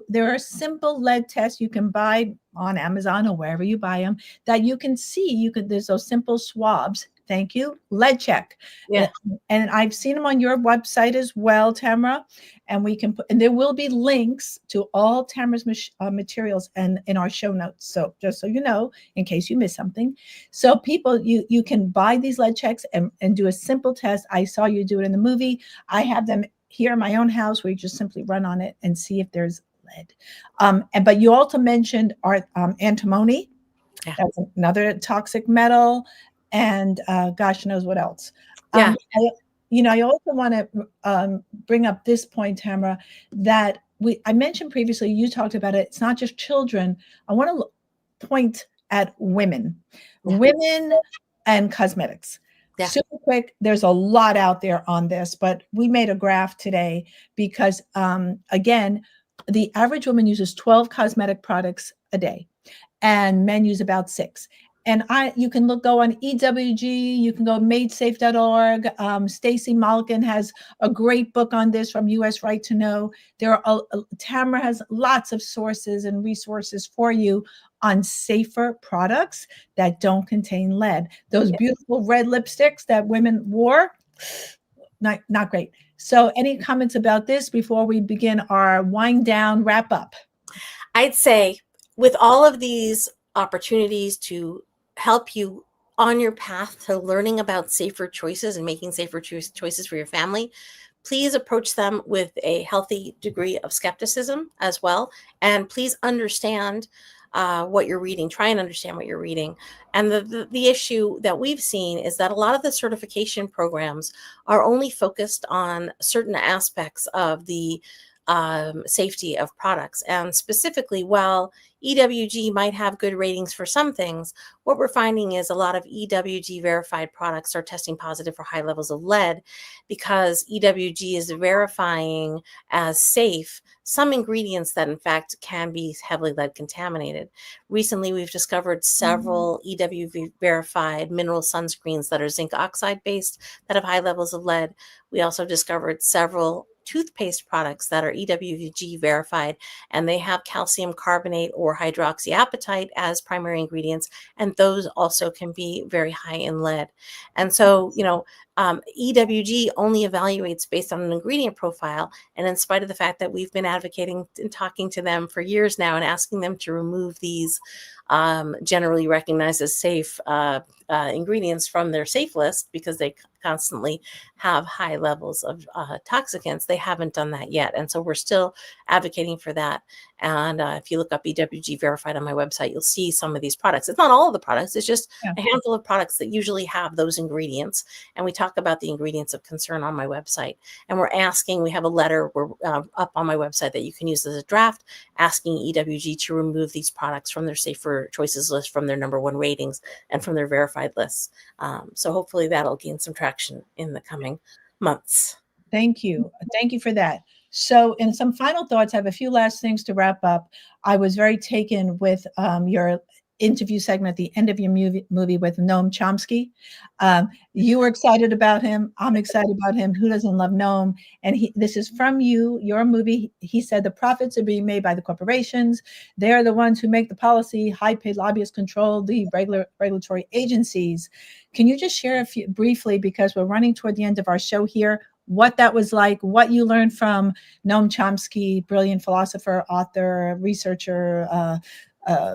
there are simple lead tests you can buy on Amazon or wherever you buy them that you can see. There's those simple swabs. Thank you. Lead check. Yeah. And I've seen them on your website as well, Tamara. And and there will be links to all Tamara's materials and in our show notes. So just so you know, in case you miss something. So people, you can buy these lead checks and do a simple test. I saw you do it in the movie. I have them here in my own house where you just simply run on it and see if there's lead. But you also mentioned antimony. Yeah. That's another toxic metal. And gosh knows what else. Yeah. I also want to bring up this point, Tamara, that I mentioned previously, you talked about it. It's not just children. I want to point at women and cosmetics. Yeah. Super quick. There's a lot out there on this, but we made a graph today because, again, the average woman uses 12 cosmetic products a day, and men use about 6. And you can go on EWG, you can go madesafe.org. Stacy Malkin has a great book on this from US Right to Know. Tamara has lots of sources and resources for you on safer products that don't contain lead. Those beautiful red lipsticks that women wore, not great. So any comments about this before we begin our wind down wrap up? I'd say with all of these opportunities to help you on your path to learning about safer choices and making safer choices for your family, please approach them with a healthy degree of skepticism as well. And please understand what you're reading. Try and understand what you're reading. And the issue that we've seen is that a lot of the certification programs are only focused on certain aspects of the safety of products. And specifically, while EWG might have good ratings for some things, what we're finding is a lot of EWG verified products are testing positive for high levels of lead because EWG is verifying as safe some ingredients that in fact can be heavily lead contaminated. Recently, we've discovered several EWG verified mineral sunscreens that are zinc oxide based that have high levels of lead. We also discovered several toothpaste products that are EWG verified, and they have calcium carbonate or hydroxyapatite as primary ingredients, and those also can be very high in lead. And so, EWG only evaluates based on an ingredient profile, and in spite of the fact that we've been advocating and talking to them for years now and asking them to remove these generally recognized as safe ingredients from their safe list because they constantly have high levels of toxicants, they haven't done that yet. And so we're still advocating for that. And if you look up EWG verified on my website, you'll see some of these products. It's not all of the products. It's just a handful of products that usually have those ingredients. And we talk about the ingredients of concern on my website. And we have a letter up on my website that you can use as a draft asking EWG to remove these products from their safer choices list, from their #1 ratings, and from their verified lists. So hopefully that'll gain some traction in the coming months. Thank you. Thank you for that. So, in some final thoughts, I have a few last things to wrap up. I was very taken with your interview segment at the end of your movie with Noam Chomsky. You were excited about him. I'm excited about him. Who doesn't love Noam? And this is from your movie. He said the profits are being made by the corporations. They're the ones who make the policy. High-paid lobbyists control the regulatory agencies. Can you just share briefly, because we're running toward the end of our show here, what that was like, what you learned from Noam Chomsky, brilliant philosopher, author, researcher,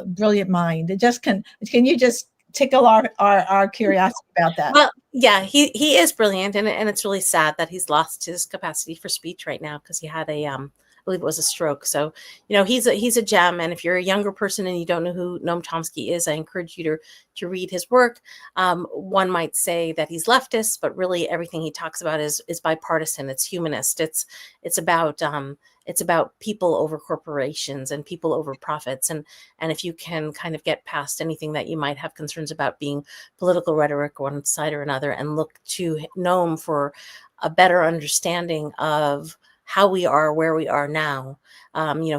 brilliant mind. Can you just tickle our curiosity about that? Well, yeah, he is brilliant, and it's really sad that he's lost his capacity for speech right now because he had I believe it was a stroke. So, he's a gem. And if you're a younger person and you don't know who Noam Chomsky is, I encourage you to read his work. One might say that he's leftist, but really everything he talks about is bipartisan. It's humanist. It's about people over corporations and people over profits. And if you can kind of get past anything that you might have concerns about being political rhetoric one side or another, and look to Noam for a better understanding of how we are where we are now.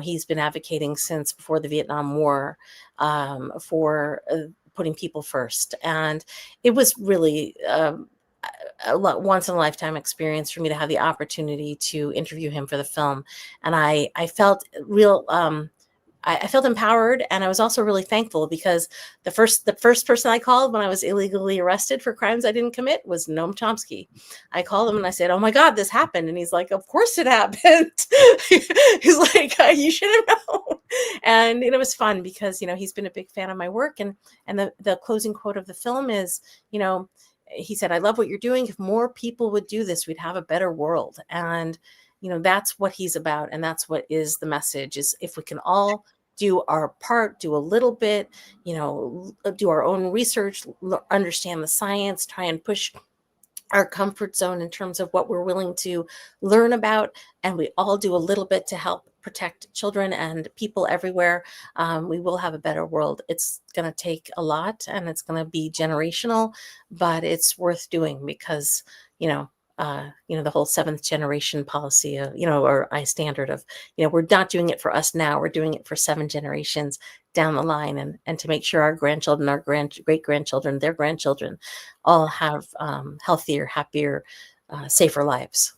He's been advocating since before the Vietnam War for putting people first. And it was really a once in a lifetime experience for me to have the opportunity to interview him for the film. And I felt I felt empowered, and I was also really thankful because the first person I called when I was illegally arrested for crimes I didn't commit was Noam Chomsky. I called him and I said, "Oh my God, this happened," and he's like, "Of course it happened." He's like, "You should have known," and it was fun because he's been a big fan of my work, and the closing quote of the film is, he said, "I love what you're doing. If more people would do this, we'd have a better world." And that's what he's about. And that's what is the message, is if we can all do our part, do a little bit, do our own research, understand the science, try and push our comfort zone in terms of what we're willing to learn about, and we all do a little bit to help protect children and people everywhere, we will have a better world. It's going to take a lot, and it's going to be generational, but it's worth doing because, the whole seventh generation policy, or I standard of, we're not doing it for us now, we're doing it for 7 generations down the line, and to make sure our grandchildren, our great grandchildren, their grandchildren all have healthier, happier, safer lives.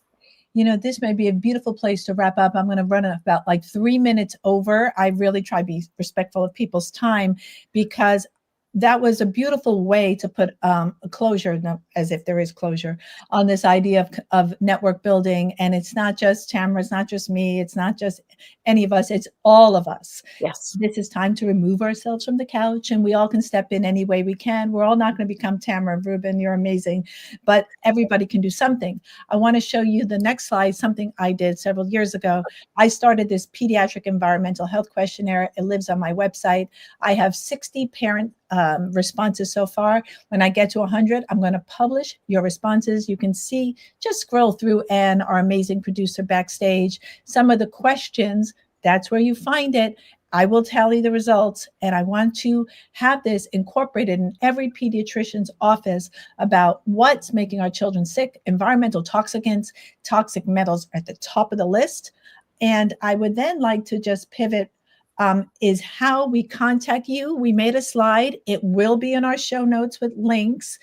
This may be a beautiful place to wrap up. I'm going to run about like 3 minutes over. I really try to be respectful of people's time, because that was a beautiful way to put a closure, as if there is closure, on this idea of network building. And it's not just Tamara, it's not just me, it's not just any of us, it's all of us. Yes. This is time to remove ourselves from the couch, and we all can step in any way we can. We're all not going to become Tamara Rubin, you're amazing, but everybody can do something. I want to show you the next slide, something I did several years ago. I started this pediatric environmental health questionnaire. It lives on my website. I have 60 parent responses so far. When I get to 100, I'm going to publish your responses. You can see, just scroll through, Anne, our amazing producer backstage, some of the questions. That's where you find it. I will tally the results, and I want to have this incorporated in every pediatrician's office about what's making our children sick. Environmental toxicants, toxic metals at the top of the list. And I would then like to just pivot is how we contact you. We made a slide. It will be in our show notes with links.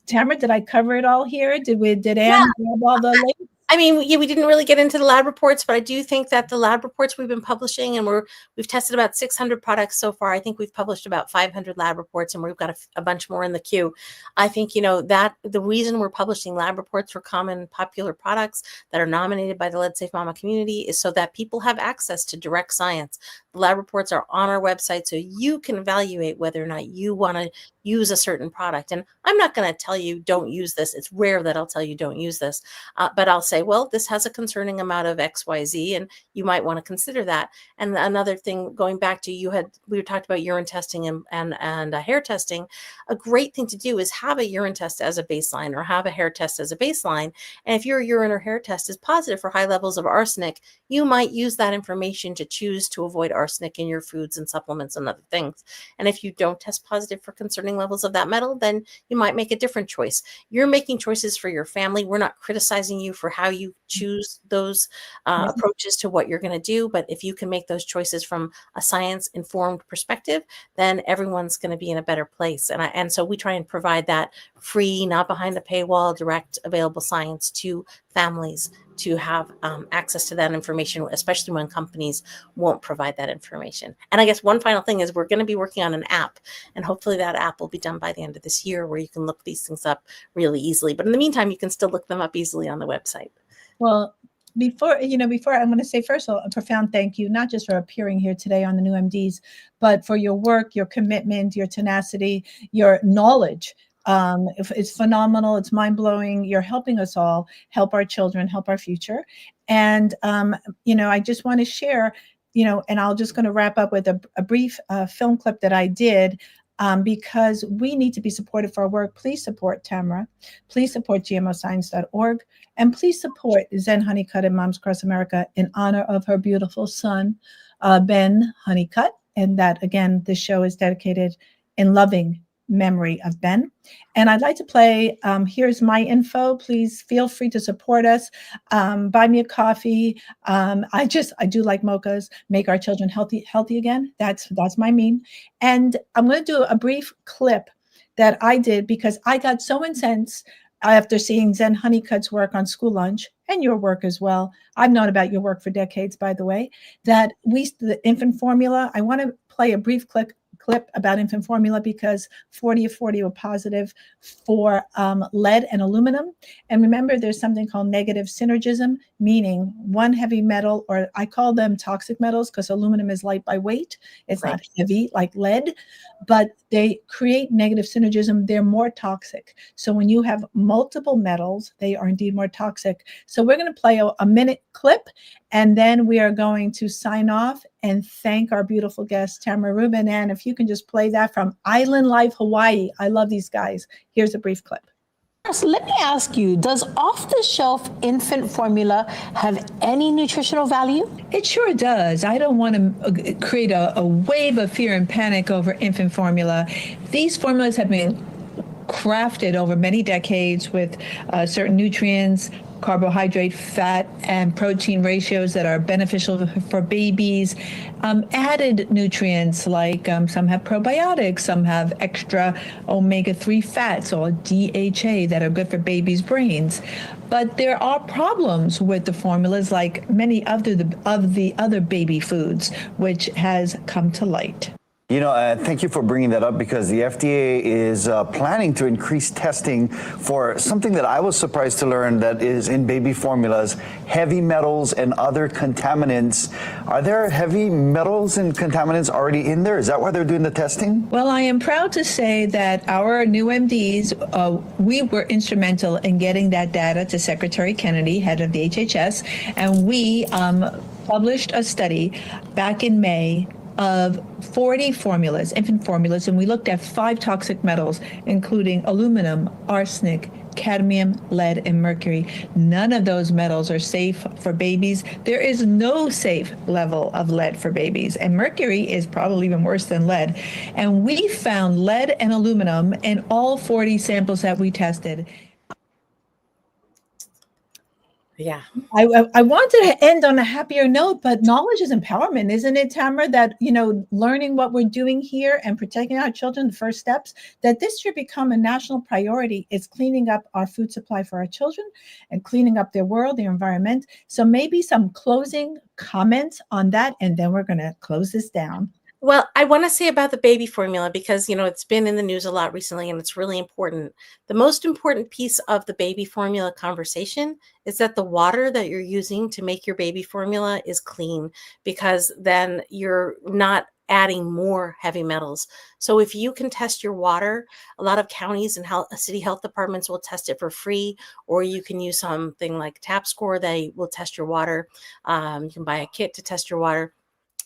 Tamara, did I cover it all here? Did Anne grab all the links? I mean, we didn't really get into the lab reports, but I do think that the lab reports we've been publishing, and we've tested about 600 products so far. I think we've published about 500 lab reports, and we've got a bunch more in the queue. I think, that the reason we're publishing lab reports for common popular products that are nominated by the Lead Safe Mama community is so that people have access to direct science. The lab reports are on our website, so you can evaluate whether or not you want to use a certain product. And I'm not going to tell you don't use this. It's rare that I'll tell you don't use this, but I'll say, well, this has a concerning amount of XYZ, and you might want to consider that. And another thing, going back to we talked about urine testing and hair testing. A great thing to do is have a urine test as a baseline, or have a hair test as a baseline. And if your urine or hair test is positive for high levels of arsenic, you might use that information to choose to avoid arsenic in your foods and supplements and other things. And if you don't test positive for concerning levels of that metal, then you might make a different choice. You're making choices for your family. We're not criticizing you for how you choose those approaches to what you're going to do. But if you can make those choices from a science-informed perspective, then everyone's going to be in a better place. And so we try and provide that free, not behind the paywall, direct available science to families to have access to that information, especially when companies won't provide that information. And I guess one final thing is we're going to be working on an app, and hopefully that app will be done by the end of this year, where you can look these things up really easily. But in the meantime, you can still look them up easily on the website. Well, before I'm going to say, first of all, a profound thank you, not just for appearing here today on the New MDs, but for your work, your commitment, your tenacity, your knowledge. It's phenomenal. It's mind-blowing. You're helping us all help our children, help our future. And, I just want to share, and I'll just going to wrap up with a brief film clip that I did, because we need to be supported for our work. Please support Tamara. Please support gmoscience.org. And please support Zen Honeycutt and Moms Across America in honor of her beautiful son, Ben Honeycutt. And that, again, this show is dedicated in loving memory of Ben. And I'd like to play, here's my info. Please feel free to support us. Buy me a coffee. I do like mochas, make our children healthy again. That's my mean. And I'm going to do a brief clip that I did because I got so incensed after seeing Zen Honeycutt's work on School Lunch, and your work as well. I've known about your work for decades, by the way, that the infant formula, I want to play a brief clip about infant formula because 40 of 40 were positive for lead and aluminum. And remember, there's something called negative synergism, meaning one heavy metal, or I call them toxic metals because aluminum is light by weight. It's not heavy like lead, but they create negative synergism. They're more toxic. So when you have multiple metals, they are indeed more toxic. So we're going to play a minute clip, and then we are going to sign off and thank our beautiful guest, Tamara Rubin. And if you can just play that from Island Life, Hawaii. I love these guys. Here's a brief clip. So let me ask you, does off-the-shelf infant formula have any nutritional value? It sure does. I don't want to create a wave of fear and panic over infant formula. These formulas have been crafted over many decades with certain nutrients, carbohydrate, fat, and protein ratios that are beneficial for babies. Added nutrients like some have probiotics, some have extra omega-3 fats or DHA that are good for babies' brains. But there are problems with the formulas like many of the other baby foods, which has come to light. Thank you for bringing that up, because the FDA is planning to increase testing for something that I was surprised to learn that is in baby formulas, heavy metals and other contaminants. Are there heavy metals and contaminants already in there? Is that why they're doing the testing? Well, I am proud to say that our new MDs, we were instrumental in getting that data to Secretary Kennedy, head of the HHS, and we published a study back in May of 40 formulas, infant formulas, and we looked at 5 toxic metals, including aluminum, arsenic, cadmium, lead, and mercury. None of those metals are safe for babies. There is no safe level of lead for babies, and mercury is probably even worse than lead. And we found lead and aluminum in all 40 samples that we tested. Yeah. I wanted to end on a happier note, but knowledge is empowerment, isn't it, Tamara? That, learning what we're doing here and protecting our children, the first steps, that this should become a national priority. It's cleaning up our food supply for our children and cleaning up their world, their environment. So maybe some closing comments on that, and then we're going to close this down. Well, I want to say about the baby formula, because, it's been in the news a lot recently and it's really important. The most important piece of the baby formula conversation is that the water that you're using to make your baby formula is clean, because then you're not adding more heavy metals. So if you can test your water, a lot of counties and city health departments will test it for free, or you can use something like TapScore. They will test your water. You can buy a kit to test your water.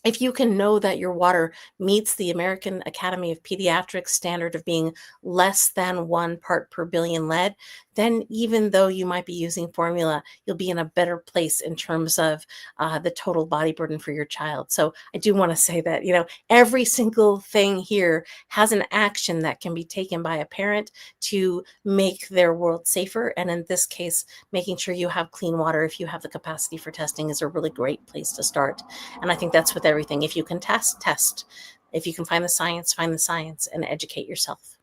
If you can know that your water meets the American Academy of Pediatric standard of being less than 1 part per billion lead, then even though you might be using formula, you'll be in a better place in terms of the total body burden for your child. So I do want to say that, every single thing here has an action that can be taken by a parent to make their world safer. And in this case, making sure you have clean water, if you have the capacity for testing, is a really great place to start. And I think that's with everything. If you can test. If you can find the science, and educate yourself.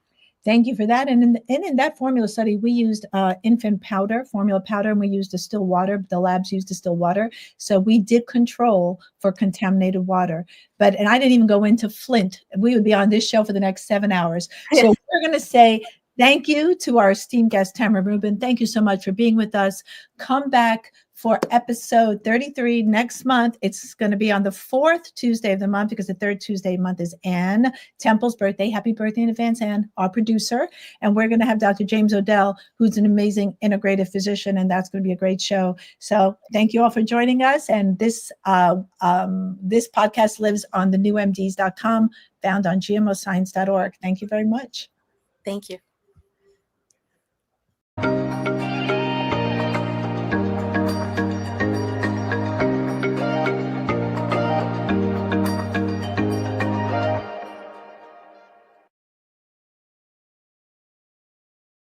Thank you for that. And in that formula study, we used infant powder, formula powder, and we used distilled water. The labs used distilled water. So we did control for contaminated water. And I didn't even go into Flint. We would be on this show for the next 7 hours. So we're going to say thank you to our esteemed guest, Tamara Rubin. Thank you so much for being with us. Come back for episode 33 next month. It's going to be on the 4th Tuesday of the month, because the 3rd Tuesday of the month is Ann Temple's birthday. Happy birthday in advance, Ann, our producer. And we're going to have Dr. James Odell, who's an amazing integrative physician, and that's going to be a great show. So thank you all for joining us. And this podcast lives on thenewmds.com, found on gmoscience.org. Thank you very much. Thank you.